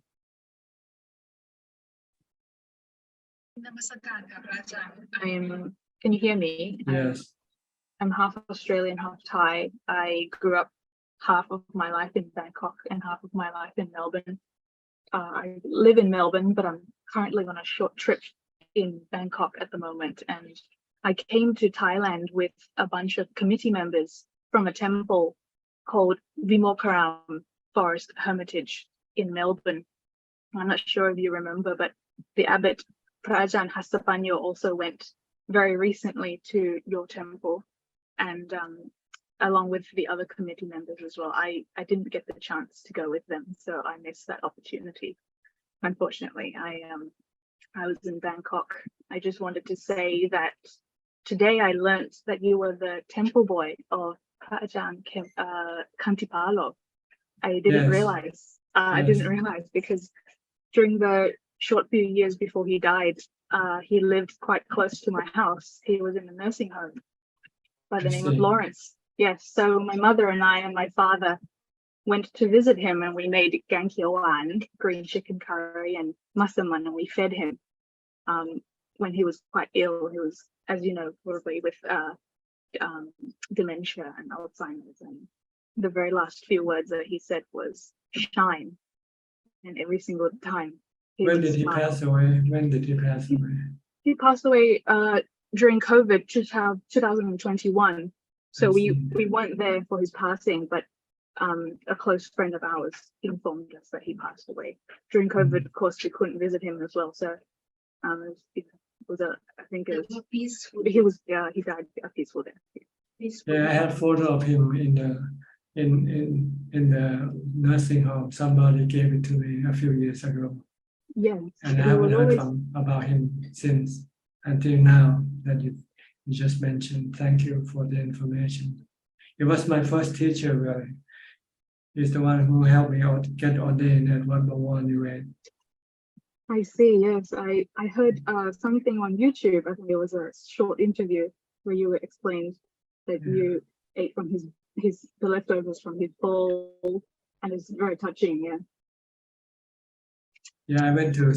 Speaker 5: Can you hear me?
Speaker 1: Yes.
Speaker 5: I'm half Australian, half Thai. I grew up half of my life in Bangkok and half of my life in Melbourne. I live in Melbourne, but I'm currently on a short trip in Bangkok at the moment. And I came to Thailand with a bunch of committee members from a temple called Vimokaram Forest Hermitage in Melbourne. I'm not sure if you remember, but the abbot Ajahn Hasapanyo also went very recently to your temple, and along with the other committee members as well. I didn't get the chance to go with them, so I missed that opportunity. Unfortunately, I was in Bangkok. I just wanted to say that today I learnt that you were the temple boy of Ajahn Kantipalo. I didn't realize. I didn't realize because during the short few years before he died, he lived quite close to my house. He was in a nursing home by the name of Lawrence. Yes, so my mother and I and my father went to visit him, and we made gankiowan, green chicken curry, and masaman, and we fed him when he was quite ill. He was, as you know, probably with dementia and Alzheimer's, and the very last few words that he said was shine, and every single time
Speaker 1: When did he pass away? When did he pass away?
Speaker 5: He passed away during COVID 2021. So we weren't there for his passing, but a close friend of ours informed us that he passed away during COVID. Of course, we couldn't visit him as well. So it was I think it was peaceful. He died a peaceful death.
Speaker 1: Yeah, I had a photo of him in the nursing home. Somebody gave it to me a few years ago.
Speaker 5: Yes,
Speaker 1: and I haven't heard about him since until now that you just mentioned. Thank you for the information. He was my first teacher, really. He's the one who helped me out get ordained at Wat Yannasangwararam.
Speaker 5: I see. Yes, I heard something on YouTube. I think it was a short interview where you explained that you ate from the leftovers from his bowl, and it's very touching. Yeah.
Speaker 1: Yeah, I went to.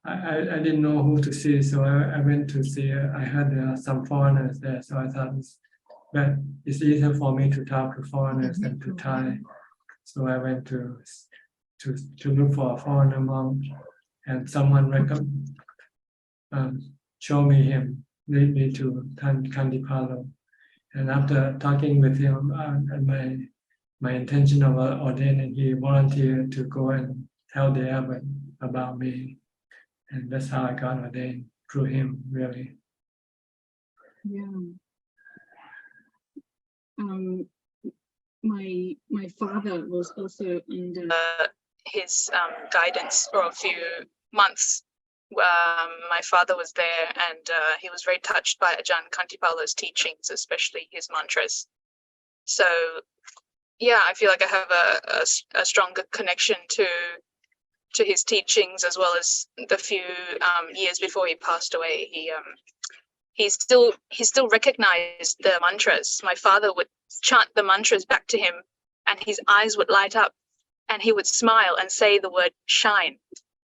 Speaker 1: I didn't know who to see, so I went to see. I heard there are some foreigners there, so I thought it's but it's easier for me to talk to foreigners than to Thai. So I went to look for a foreigner monk, and someone show me him, lead me to Kandipalo. And after talking with him, and my intention of ordaining, he volunteered to go and tell the abbot about me, and that's how I got ordained, through him, really.
Speaker 5: Yeah. My father was also under his guidance for a few months. My father was there, and he was very touched by Ajahn Kantipalo's teachings, especially his mantras. So, yeah, I feel like I have a stronger connection to his teachings, as well as the few years before he passed away. He still recognized the mantras. My father would chant the mantras back to him, and his eyes would light up, and he would smile and say the word shine.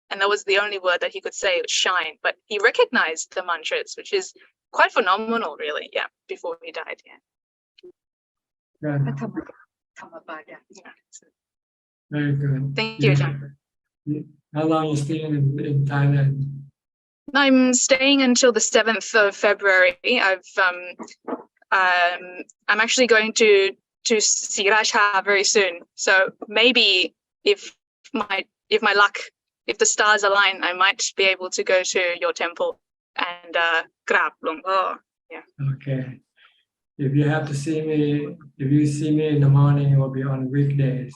Speaker 5: And that was the only word that he could say, it was shine. But he recognized the mantras, which is quite phenomenal, really. Yeah, before he died. Yeah.
Speaker 1: Very good.
Speaker 5: Thank you, Ajahn.
Speaker 1: How long are you staying in Thailand?
Speaker 5: I'm staying until the 7th of February. I'm actually going to Sriracha very soon. So maybe if my luck, if the stars align, I might be able to go to your temple and grab Long Po. Yeah.
Speaker 1: Okay. If you have to see me, if you see me in the morning, it will be on weekdays.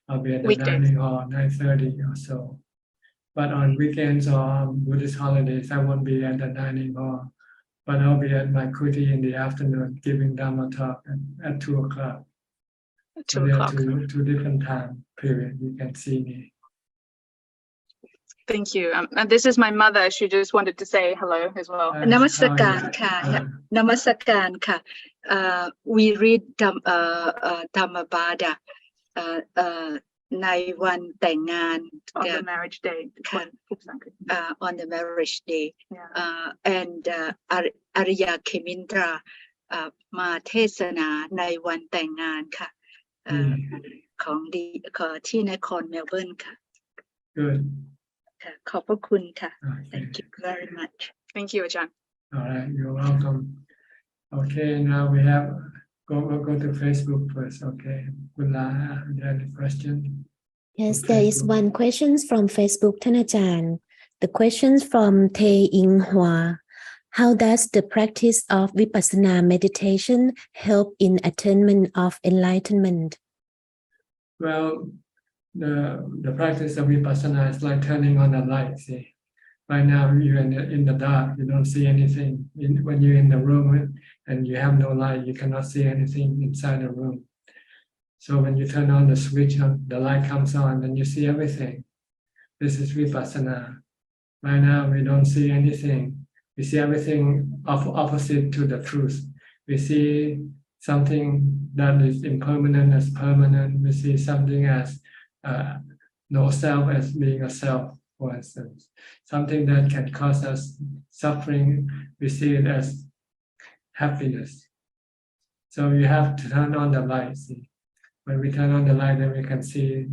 Speaker 1: I'll be at the dining hall 9:30 or so. But on weekends or on Buddhist holidays, I won't be at the dining hall. But I'll be at my kuti in the afternoon giving Dhamma talk at 2 o'clock. So there are two different time period. You can see me.
Speaker 5: Thank you. And this is my mother. She just wanted to say hello as well.
Speaker 6: Namaskaran ka. Namaskaran ka. We read Dhammabada ในวันแต่งงาน
Speaker 5: on the marriage day.
Speaker 6: On the marriage day. And Arya Kemindra มาเทศนาในวันแต่งงานค่ะของที่นครเมลเบิร์นค่ะ
Speaker 1: Good.
Speaker 6: ขอบพระคุณค่ะ Thank you very much.
Speaker 5: Thank you, Ajahn.
Speaker 1: All right, you're welcome. Okay, now we have go to Facebook first. Okay, Gula, do you have any question?
Speaker 7: Yes, there is one question from Facebook, Thanajan. The question from Tae Ing Hua. How does the practice of Vipassana meditation help in attainment of enlightenment?
Speaker 1: Well, the practice of Vipassana is like turning on the light, see. Right now, you're in the dark, you don't see anything. When you're in the room and you have no light, you cannot see anything inside the room. So when you turn on the switch, the light comes on and you see everything. This is Vipassana. Right now, we don't see anything. We see everything opposite to the truth. We see something that is impermanent as permanent. We see something as no self as being a self, for instance. Something that can cause us suffering, we see it as happiness. So you have to turn on the light. See? When we turn on the light, then we can see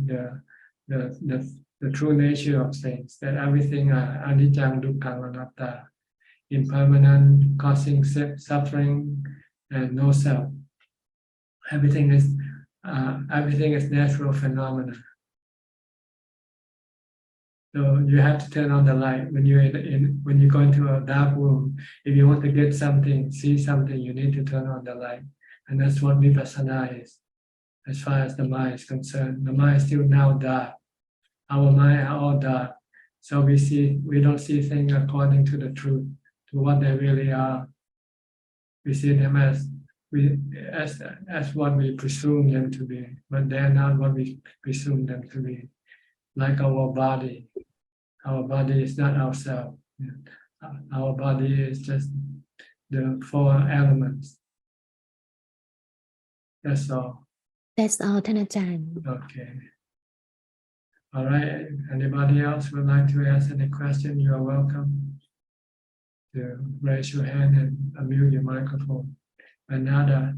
Speaker 1: the true nature of things, that everything are anicca, dukkha, anatta, impermanent, causing suffering, and no self. Everything is natural phenomena. So you have to turn on the light when when you go into a dark room. If you want to get something, see something, you need to turn on the light, and that's what Vipassana is. As far as the mind is concerned, the mind is still now dark. Our mind are all dark, so we don't see things according to the truth, to what they really are. We see them as what we presume them to be, but they are not what we presume them to be. Like our body is not ourselves. Our body is just the 4 elements. That's all.
Speaker 7: That's all, Thanajan.
Speaker 1: Okay. All right. Anybody else would like to ask any question? You are welcome to raise your hand and unmute your microphone. Another.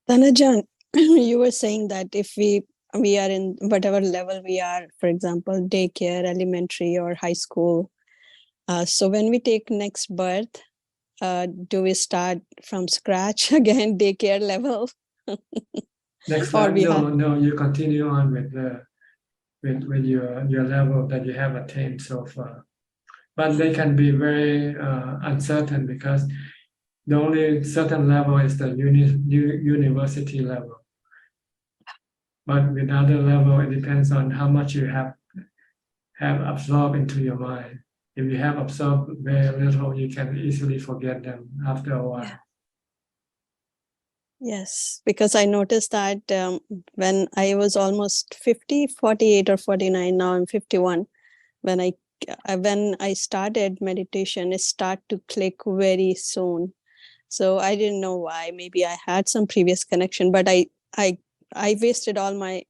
Speaker 16: Tanajan, you were saying that if we are in whatever level we are, for example, daycare, elementary or high school, so when we take next birth, do we start from scratch again, daycare level?
Speaker 1: Next
Speaker 16: Or
Speaker 1: life,
Speaker 16: we have,
Speaker 1: no, you continue on with your level that you have attained so far. But they can be very uncertain because the only certain level is the university level. But with other level, it depends on how much you have absorbed into your mind. If you have absorbed very little, you can easily forget them after a while.
Speaker 16: yes, because I noticed that when I was almost 50, 48 or 49, now I'm 51, when I started meditation, it started to click very soon. So I didn't know why. Maybe I had some previous connection, but I wasted all my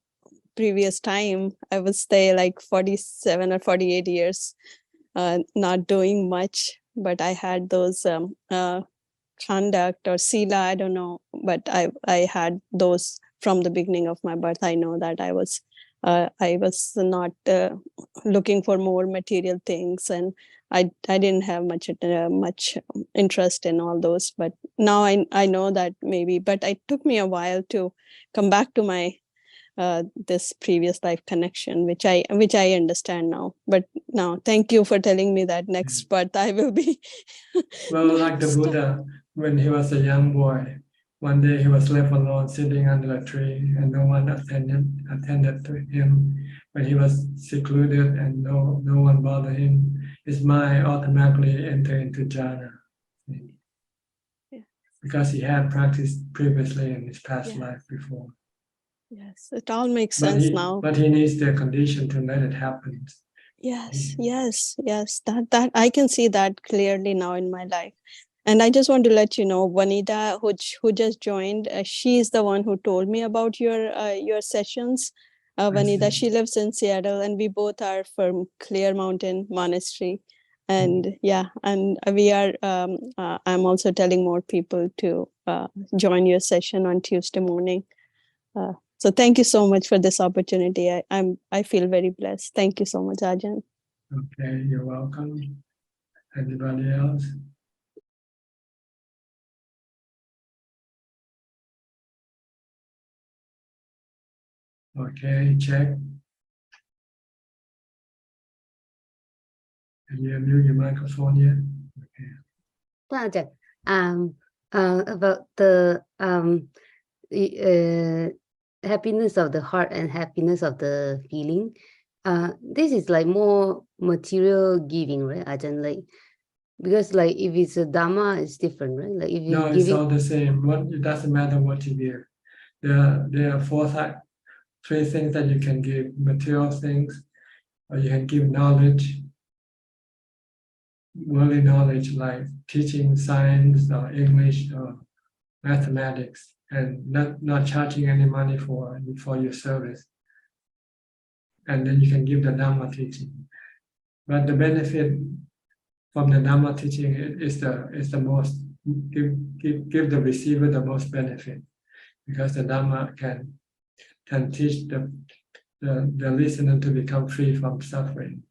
Speaker 16: previous time. I would stay like 47 or 48 years, not doing much, but I had those conduct or sila, I don't know, but I had those from the beginning of my birth. I know that I was not looking for more material things, and I didn't have much interest in all those. But now I know that maybe, but it took me a while to come back to my this previous life connection, which I understand now. But now, thank you for telling me that next birth I will be.
Speaker 1: Well, like the Buddha, when he was a young boy, one day he was left alone sitting under a tree, and no one attended to him. When he was secluded and no one bothered him, his mind automatically entered into jhana. Because he had practiced previously in his past life before.
Speaker 16: Yes, it all makes sense now.
Speaker 1: But he needs the condition to let it happen.
Speaker 16: Yes. That I can see that clearly now in my life. And I just want to let you know, Vanita, who just joined, she's the one who told me about your sessions. Vanita, she lives in Seattle, and we both are from Clear Mountain Monastery. And and we are. I'm also telling more people to join your session on Tuesday morning. So thank you so much for this opportunity. I feel very blessed. Thank you so much, Ajahn.
Speaker 1: Okay, you're welcome. Anybody else? Okay, check. Can you mute your microphone yet? Okay.
Speaker 19: About the happiness of the heart and happiness of the feeling. This is like more material giving, right, Ajahn? Like, because like if it's a Dhamma, it's different, right? Like if you
Speaker 1: No, it's all the same. It doesn't matter what you give. There are three things that you can give: material things, or you can give knowledge, worldly knowledge like teaching science or English or mathematics, and not charging any money for your service. And then you can give the Dhamma teaching. But the benefit from the Dhamma teaching is the most, give the receiver the most benefit, because the Dhamma can teach the listener to become free from suffering,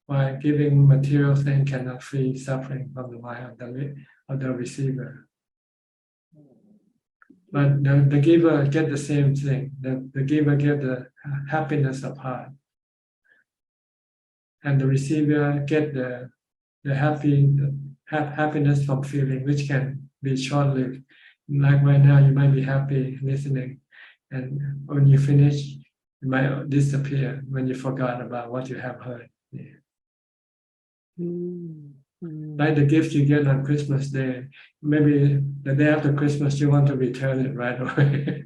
Speaker 1: while giving material thing cannot free suffering from the mind of the receiver. But the giver get the same thing. The giver get the happiness of heart, and the receiver get the happiness from feeling, which can be short-lived. Like right now, you might be happy listening, and when you finish, it might disappear when you forgot about what you have heard. Yeah. Like the gift you get on Christmas Day, maybe the day after Christmas you want to return it right away.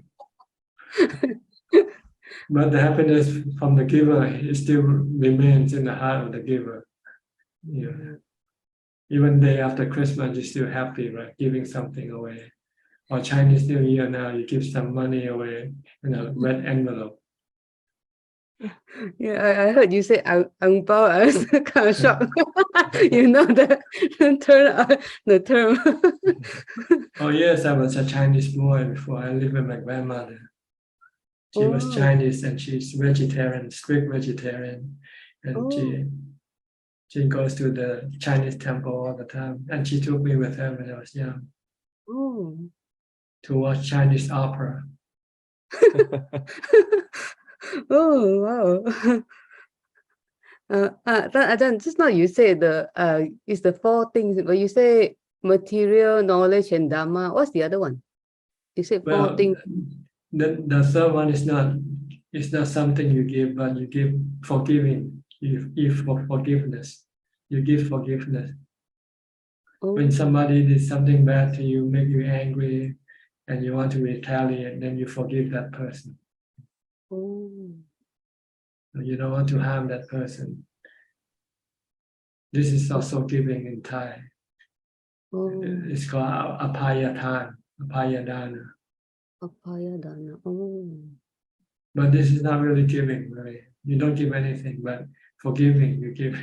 Speaker 1: But the happiness from the giver, it still remains in the heart of the giver. Yeah. Even day after Christmas, you're still happy, right? Giving something away. Or Chinese New Year now, you give some money away in a red envelope.
Speaker 19: Yeah, I heard you say ang bao. I was kind of shocked. You know the term.
Speaker 1: Oh yes, I was a Chinese boy before. I lived with my grandmother. She was
Speaker 19: Oh.
Speaker 1: Chinese and she's vegetarian, strict vegetarian, and she goes to the Chinese temple all the time. And she took me with her when I was young
Speaker 19: Oh.
Speaker 1: to watch Chinese opera.
Speaker 19: Oh wow. Ajahn, just now you said it's the four things, but you say material, knowledge, and Dhamma. What's the other one? You said four things.
Speaker 1: The third one is not something you give, but you give forgiving. You give for forgiveness. You give forgiveness. When somebody did something bad to you, make you angry, and you want to retaliate, then you forgive that person.
Speaker 19: Oh.
Speaker 1: You don't want to harm that person. This is also giving in Thai.
Speaker 19: Oh.
Speaker 1: It's called apayadana.
Speaker 19: Apayadana. Oh.
Speaker 1: But this is not really giving, really. You don't give anything, but forgiving, you give.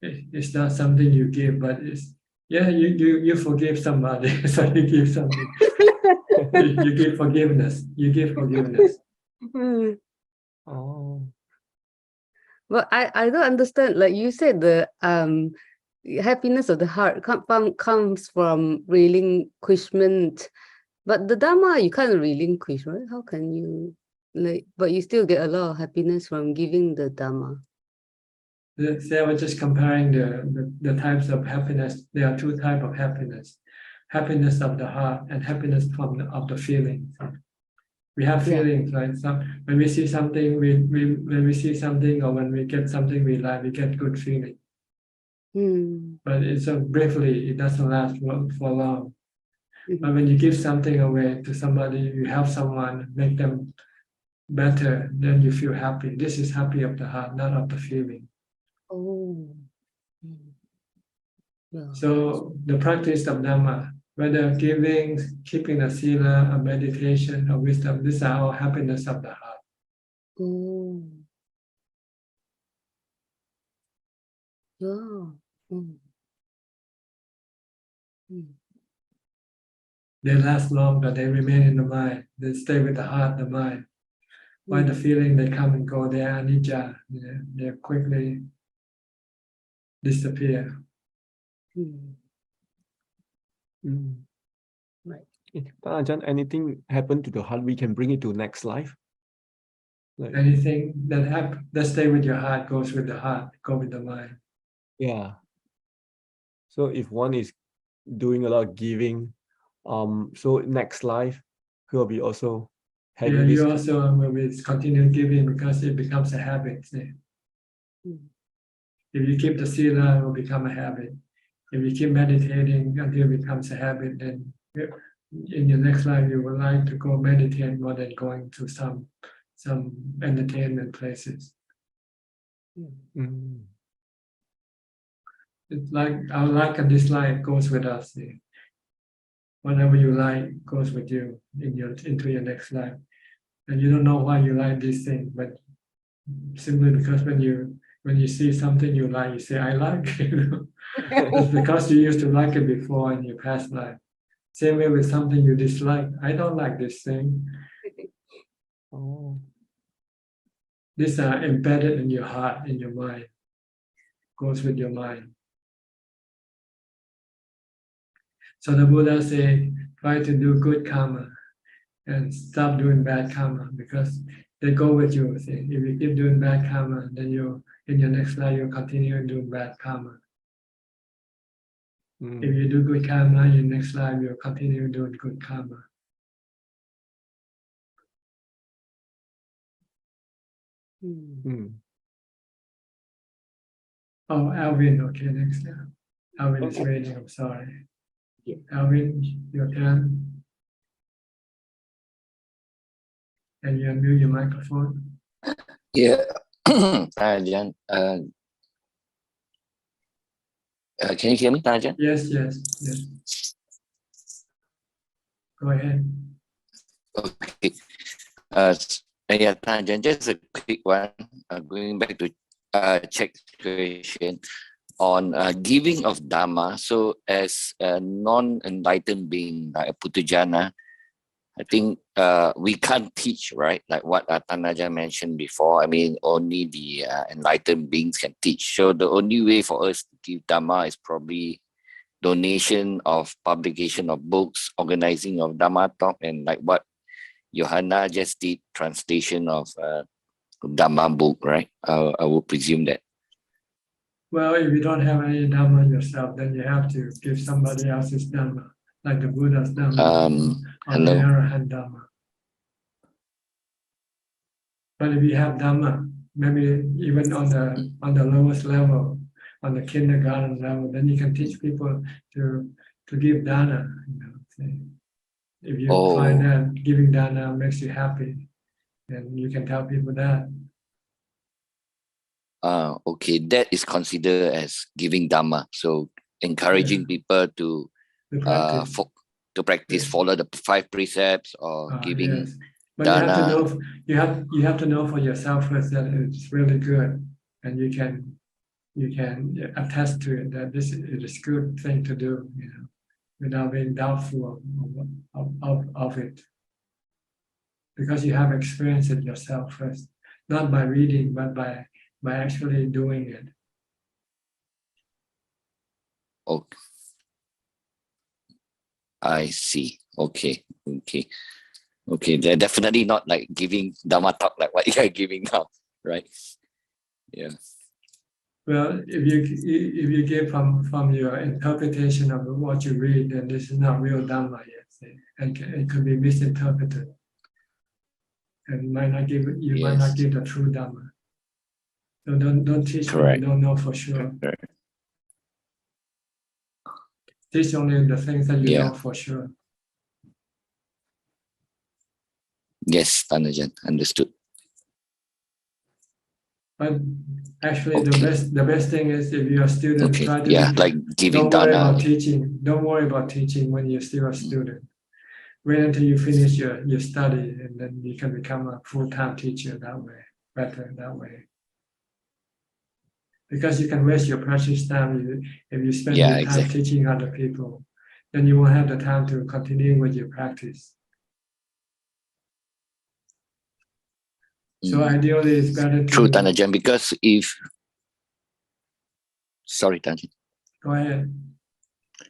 Speaker 1: It's not something you give, but you forgive somebody, so you give something. You give forgiveness. You give forgiveness.
Speaker 14: Oh.
Speaker 19: But I don't understand. Like you said, the happiness of the heart comes from relinquishment, but the Dhamma you can't relinquish, right? How can you but you still get a lot of happiness from giving the Dhamma.
Speaker 1: Say I was just comparing the types of happiness. There are two types of happiness: happiness of the heart and happiness of the feelings. We have feelings, right? So when we see something, when we see something, or when we get something we like, we get good feeling. But it's briefly, it doesn't last for long. But when you give something away to somebody, you help someone, make them better, then you feel happy. This is happy of the heart, not of the feeling.
Speaker 19: Oh. Yeah.
Speaker 1: So the practice of Dhamma, whether giving, keeping a sila, a meditation, or wisdom, these are all happiness of the heart.
Speaker 19: Oh. Yeah.
Speaker 1: They last long, but they remain in the mind. They stay with the heart, the mind. While the feeling, they come and go, they are anicca. They quickly disappear.
Speaker 19: Right.
Speaker 14: If Ajahn, anything happened to the heart, we can bring it to next life.
Speaker 1: Anything that stay with your heart goes with the heart, go with the mind.
Speaker 14: Yeah. So if one is doing a lot of giving, so next life he'll be also having this.
Speaker 1: You also will continue giving because it becomes a habit. If you keep the sila, it will become a habit. If you keep meditating until it becomes a habit, then in your next life you would like to go meditate more than going to some entertainment places. It's like our like and dislike goes with us. Whatever you like goes with you into your next life, and you don't know why you like this thing, but simply because when you see something you like, you say I like. It's because you used to like it before in your past life. Same way with something you dislike. I don't like this thing.
Speaker 14: Oh.
Speaker 1: These are embedded in your heart, in your mind. Goes with your mind. So the Buddha say, try to do good karma and stop doing bad karma, because they go with you. See? If you keep doing bad karma, then in your next life you'll continue doing bad karma. If you do good karma, in your next life you'll continue doing good karma. Oh, Alvin, okay, next now. Alvin is waiting, I'm sorry. Alvin, your turn. And you unmute your microphone.
Speaker 18: Yeah, Ajahn, can you hear me, Ajahn?
Speaker 1: Yes. Go ahead.
Speaker 18: Okay. Yeah, Tanjan, just a quick one. Going back to Czech's question on giving of Dhamma. So as a non-enlightened being, like a Putujana, I think we can't teach, right? Like what Tanaja mentioned before. I mean, only the enlightened beings can teach. So the only way for us to give Dhamma is probably donation of publication of books, organizing of Dhamma talk, and like what Johanna just did, translation of Dhamma book, right? I would presume that.
Speaker 1: Well, if you don't have any Dhamma yourself, then you have to give somebody else's Dhamma, like the Buddha's Dhamma or the Arahant Dhamma. But if you have Dhamma, maybe even on the lowest level, on the kindergarten level, then you can teach people to give dana. If you find that giving dana makes you happy, then you can tell people that.
Speaker 18: Okay, that is considered as giving Dhamma. So encouraging people to practice, follow the 5 precepts, or giving.
Speaker 1: Yes. But
Speaker 18: dana.
Speaker 1: you have to know for yourself first that it's really good, and you can attest to it that this is a good thing to do, without being doubtful of it, because you have experienced it yourself first, not by reading, but by actually doing it.
Speaker 18: Okay, I see. Okay. They're definitely not like giving Dhamma talk like what you're giving now, right? Yeah.
Speaker 1: Well, if you give from your interpretation of what you read, then this is not real Dhamma yet, and it could be misinterpreted, and you might not give the true Dhamma. So don't teach what you don't know for sure.
Speaker 18: Correct.
Speaker 1: Teach only the things that you know for sure.
Speaker 18: Yes, Tanajan, understood.
Speaker 1: But actually, the best thing is if you're a student, try to
Speaker 18: like giving
Speaker 1: don't worry
Speaker 18: dana.
Speaker 1: about teaching. Don't worry about teaching when you're still a student. Wait until you finish your study, and then you can become a full-time teacher that way. Better that way. Because you can waste your precious time if you spend your time teaching other people. Then you won't have the time to continue with your practice. So ideally, it's better to...
Speaker 18: True, Tanajan, because if... Sorry, Tanajan.
Speaker 1: Go ahead.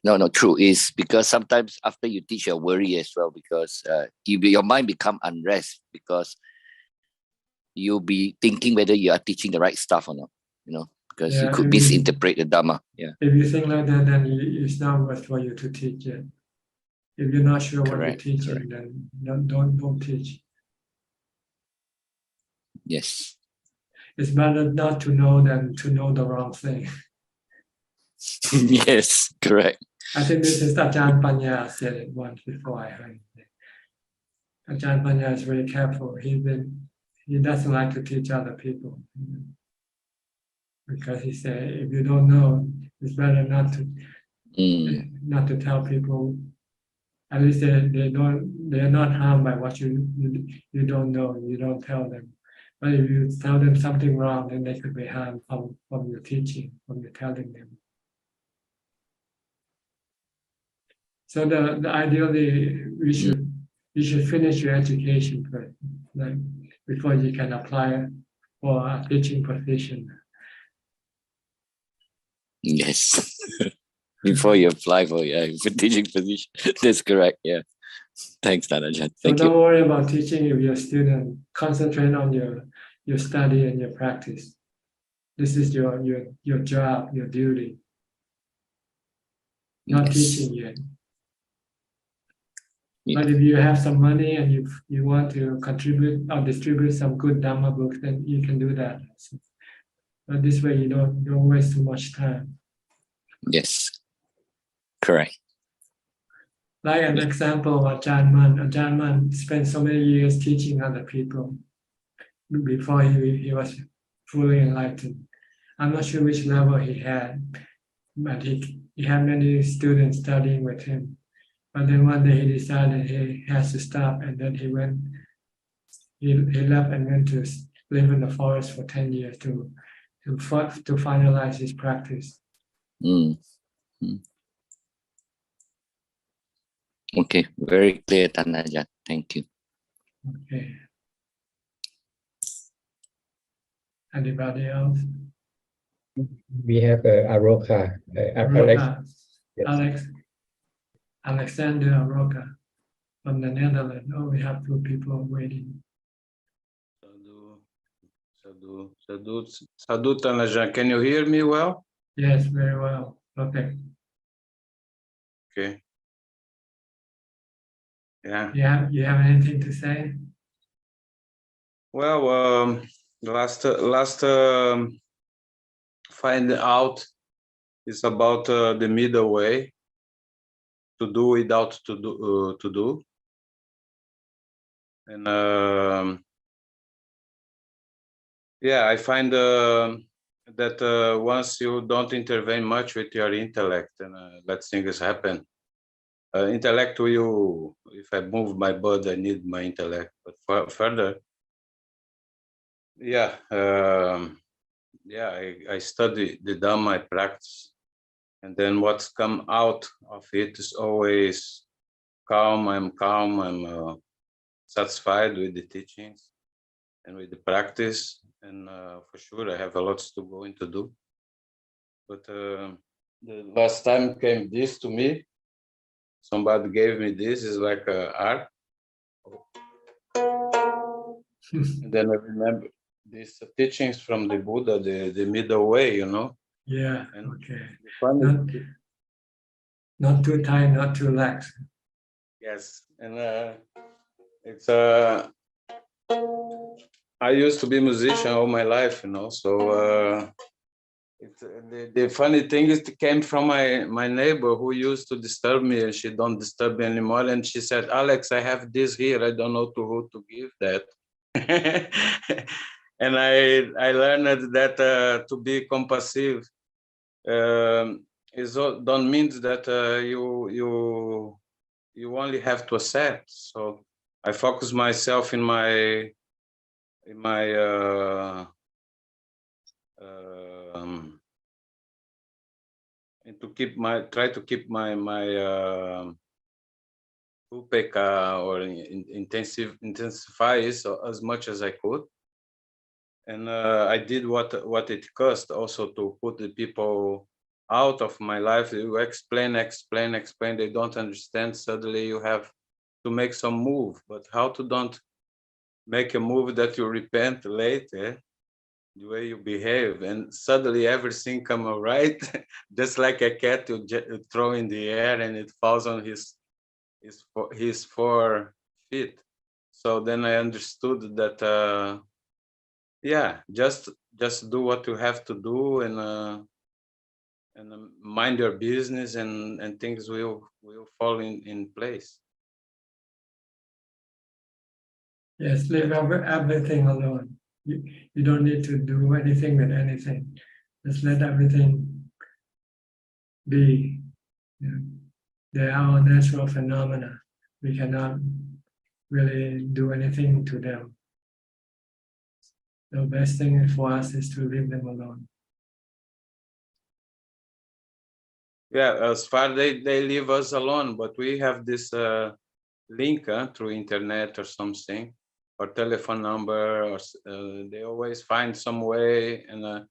Speaker 18: No, true. Is because sometimes after you teach, you worry as well, because your mind become unrest, because you'll be thinking whether you are teaching the right stuff or not, because you could misinterpret the Dhamma. Yeah.
Speaker 1: If you think like that, then it's not worth for you to teach it. If you're not sure what you're teaching, then don't teach.
Speaker 18: Yes.
Speaker 1: It's better not to know than to know the wrong thing.
Speaker 18: Yes, correct.
Speaker 1: I think this is Ajahn Panya said it once before I heard it. Ajahn Panya is very careful. He doesn't like to teach other people. Because he said, if you don't know, it's better not to tell people. At least they're not harmed by what you don't know. You don't tell them. But if you tell them something wrong, then they could be harmed from your teaching, from your telling them. So the ideally you should finish your education first, like, before you can apply for a teaching position.
Speaker 18: Yes. Before you apply for teaching position. That's correct. Yeah. Thanks, Tanajan. Thank you.
Speaker 1: Don't worry about teaching if you're a student. Concentrate on your study and your practice. This is your job, your duty. Not teaching yet. But if you have some money and you want to contribute or distribute some good Dhamma books, then you can do that. But this way you don't waste too much time.
Speaker 18: Yes. Correct.
Speaker 1: Like an example of Ajahn Man. Ajahn Man spent so many years teaching other people before he was fully enlightened. I'm not sure which level he had, but he had many students studying with him. But then one day he decided he has to stop, and then he he left and went to live in the forest for 10 years to finalize his practice.
Speaker 18: Mm. Okay, very clear, Tanajan. Thank you.
Speaker 1: Okay. Anybody else?
Speaker 8: We have Aroka. Alex.
Speaker 1: Alex. Alexander Aroka from the Netherlands. Oh, we have 2 people waiting.
Speaker 9: Sadhu Tanajan, can you hear me well?
Speaker 1: Yes, very well. Okay.
Speaker 9: Okay. Yeah.
Speaker 1: You have anything to say?
Speaker 9: Well, last find out is about the middle way, to do without to do, and yeah, I find that once you don't intervene much with your intellect, and let things happen. Intellect will, if I move my body, I need my intellect. But further, yeah, I study the Dhamma, I practice, and then what's come out of it is always calm. I'm calm. I'm satisfied with the teachings and with the practice, and for sure I have a lot to go into do. But the last time came this to me. Somebody gave me this. Is like art. And then I remember these teachings from the Buddha, the middle way, you know.
Speaker 1: Yeah.
Speaker 9: And
Speaker 1: okay.
Speaker 9: Funny,
Speaker 1: Not too tight, not too lax.
Speaker 9: yes, and it's I used to be a musician all my life, you know. So it's the funny thing is, it came from my neighbor who used to disturb me, and she don't disturb me anymore. And she said, "Alex, I have this here. I don't know to who to give that." And I learned that to be compassive don't mean that you only have to accept. So I focus myself in my and to keep try to keep my upeka, or intensify it as much as I could. And I did what it cost also to put the people out of my life. You explain, they don't understand. Suddenly you have to make some move, but how to don't make a move that you repent later, the way you behave, and suddenly everything come all right. Just like a cat you throw in the air and it falls on his 4 feet. So then I understood that yeah, just do what you have to do, and mind your business, and things will fall in place.
Speaker 1: Yes, leave everything alone. You don't need to do anything with anything. Just let everything be. You know, they are natural phenomena. We cannot really do anything to them. The best thing for us is to leave them alone.
Speaker 9: Yeah, as far they leave us alone, but we have this link through internet or something, or telephone number, or they always find some way. And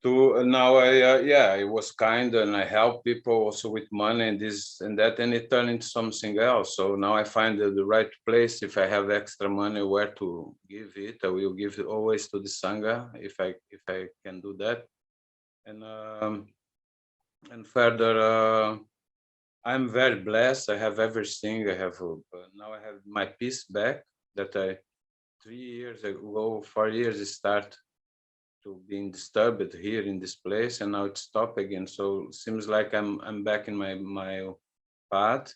Speaker 9: now I was kind, and I help people also with money and this and that, and it turned into something else. So now I find the right place. If I have extra money, where to give it, I will give it always to the Sangha if I can do that. And further, I'm very blessed. I have everything. I have now I have my peace back that I 3 years ago, 4 years start to being disturbed here in this place, and now it stopped again. So it seems like I'm back in my path.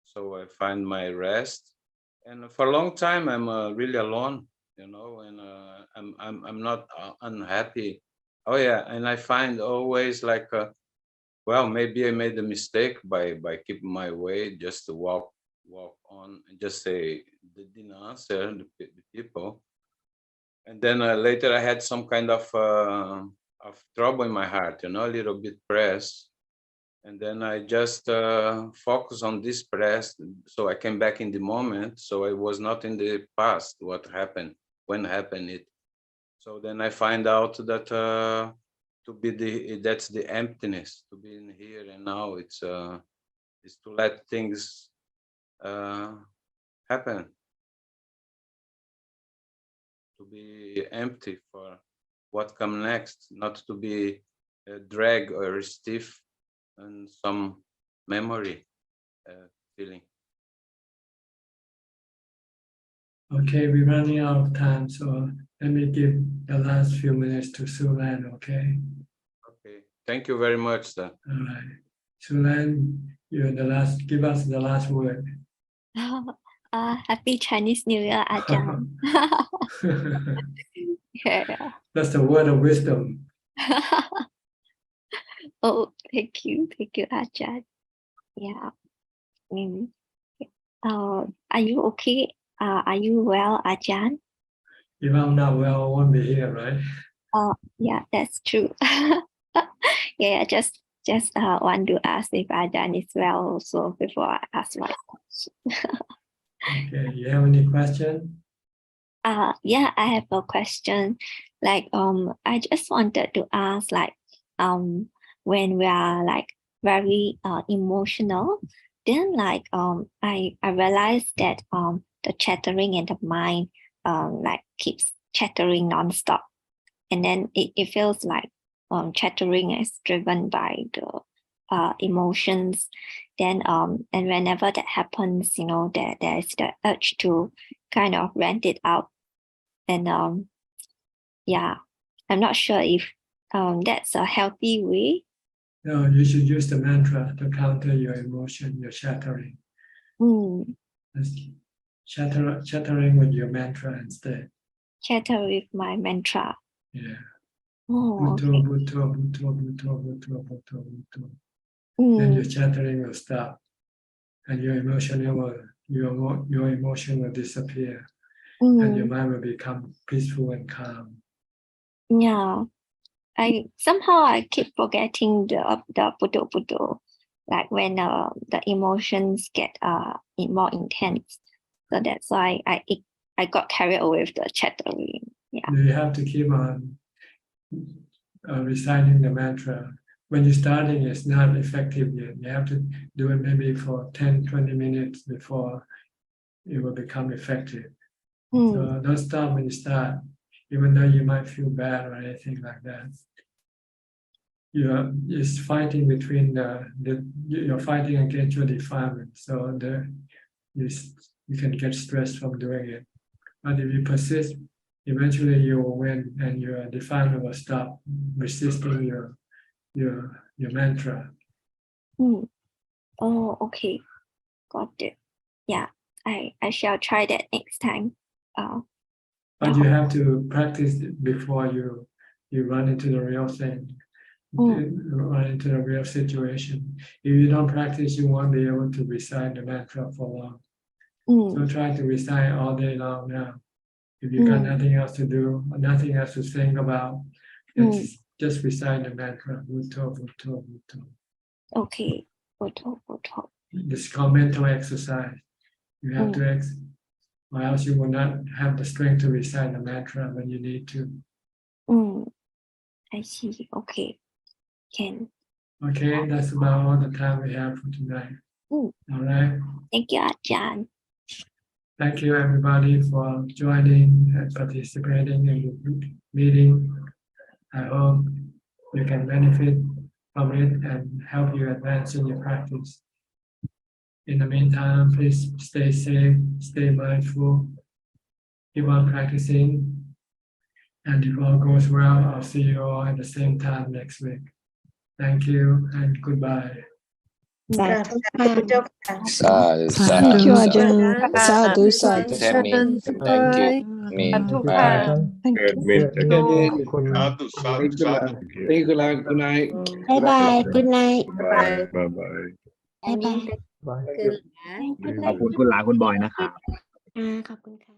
Speaker 9: So I find my rest, and for a long time I'm really alone, you know, and I'm not unhappy. Oh yeah, and I find always like well, maybe I made a mistake by keeping my way, just to walk on and just say didn't answer the people. And then later I had some kind of trouble in my heart, a little bit pressed. And then I just focus on this press, so I came back in the moment. So I was not in the past, what happened, when happened it. So then I find out that that's the emptiness, to be in here and now. It's to let things happen, to be empty for what comes next, not to be dragged or stiff and some memory feeling.
Speaker 1: Okay, we're running out of time, so let me give the last few minutes to Sulan, okay?
Speaker 9: Okay, thank you very much, sir.
Speaker 1: All right. Sulan, you're the last, give us the last word.
Speaker 10: Happy Chinese New Year, Ajahn. Yeah.
Speaker 1: That's the word of wisdom.
Speaker 10: Oh, thank you, Ajahn. Yeah. Are you okay? Are you well, Ajahn?
Speaker 1: If I'm not well, I won't be here, right?
Speaker 10: Yeah, that's true. Yeah, just want to ask if Ajahn is well also before I ask my question.
Speaker 1: Okay, you have any question?
Speaker 10: Yeah, I have a question. Like, I just wanted to ask, like, when we are like very emotional, then like I realized that the chattering in the mind like keeps chattering nonstop, and then it feels like chattering is driven by the emotions. Then and whenever that happens, there is the urge to kind of rant it out. And yeah, I'm not sure if that's a healthy way.
Speaker 1: No, you should use the mantra to counter your emotion, your chattering. Chattering with your mantra instead.
Speaker 10: Chatter with my mantra.
Speaker 1: Yeah.
Speaker 10: Oh,
Speaker 1: Bhutto,
Speaker 10: okay.
Speaker 1: bhutto, bhutto, bhutto, bhutto, bhutto, bhutto. Then your chattering will stop, and your emotion will disappear, and your mind will become peaceful and calm.
Speaker 10: Yeah, I keep forgetting the bhutto, like when the emotions get more intense. So that's why I got carried away with the chattering. Yeah.
Speaker 1: You have to keep on reciting the mantra. When you're starting, it's not effective yet. You have to do it maybe for 10-20 minutes before it will become effective. So don't stop when you start, even though you might feel bad or anything like that. It's fighting between you're fighting against your defilement. So you can get stressed from doing it. But if you persist, eventually you will win, and your defilement will stop resisting your mantra.
Speaker 10: Oh, okay, got it. Yeah, I shall try that next time.
Speaker 1: But you have to practice before you run into the real thing, run into the real situation. If you don't practice, you won't be able to recite the mantra for long. So try to recite all day long now. If you got nothing else to do, nothing else to think about, just recite the mantra. Bhutto, bhutto, bhutto.
Speaker 10: Okay, bhutto.
Speaker 1: This is called mental exercise. You have to or else you will not have the strength to recite the mantra when you need to.
Speaker 10: I see. Okay.
Speaker 1: Okay, that's about all the time we have for tonight. All right.
Speaker 10: Thank you, Ajahn.
Speaker 1: Thank you, everybody, for joining and participating in the meeting. I hope you can benefit from it and help you advance in your practice. In the meantime, please stay safe, stay mindful, keep on practicing. And if all goes well, I'll see you all at the same time next week. Thank you and goodbye.
Speaker 18: Sadhu,
Speaker 10: Thank you,
Speaker 18: sadhu.
Speaker 10: Ajahn.
Speaker 16: Sadhu, sadhu.
Speaker 18: Sammy, thank you. Me, bye.
Speaker 16: Thank you.
Speaker 12: Thank you.
Speaker 21: Good night.
Speaker 7: Bye bye. Good night.
Speaker 12: Bye. Bye.
Speaker 7: Bye bye.
Speaker 21: Bye.
Speaker 22: ขอบคุณคุณหลานคุณบอยนะครับ
Speaker 7: ขอบคุณค่ะ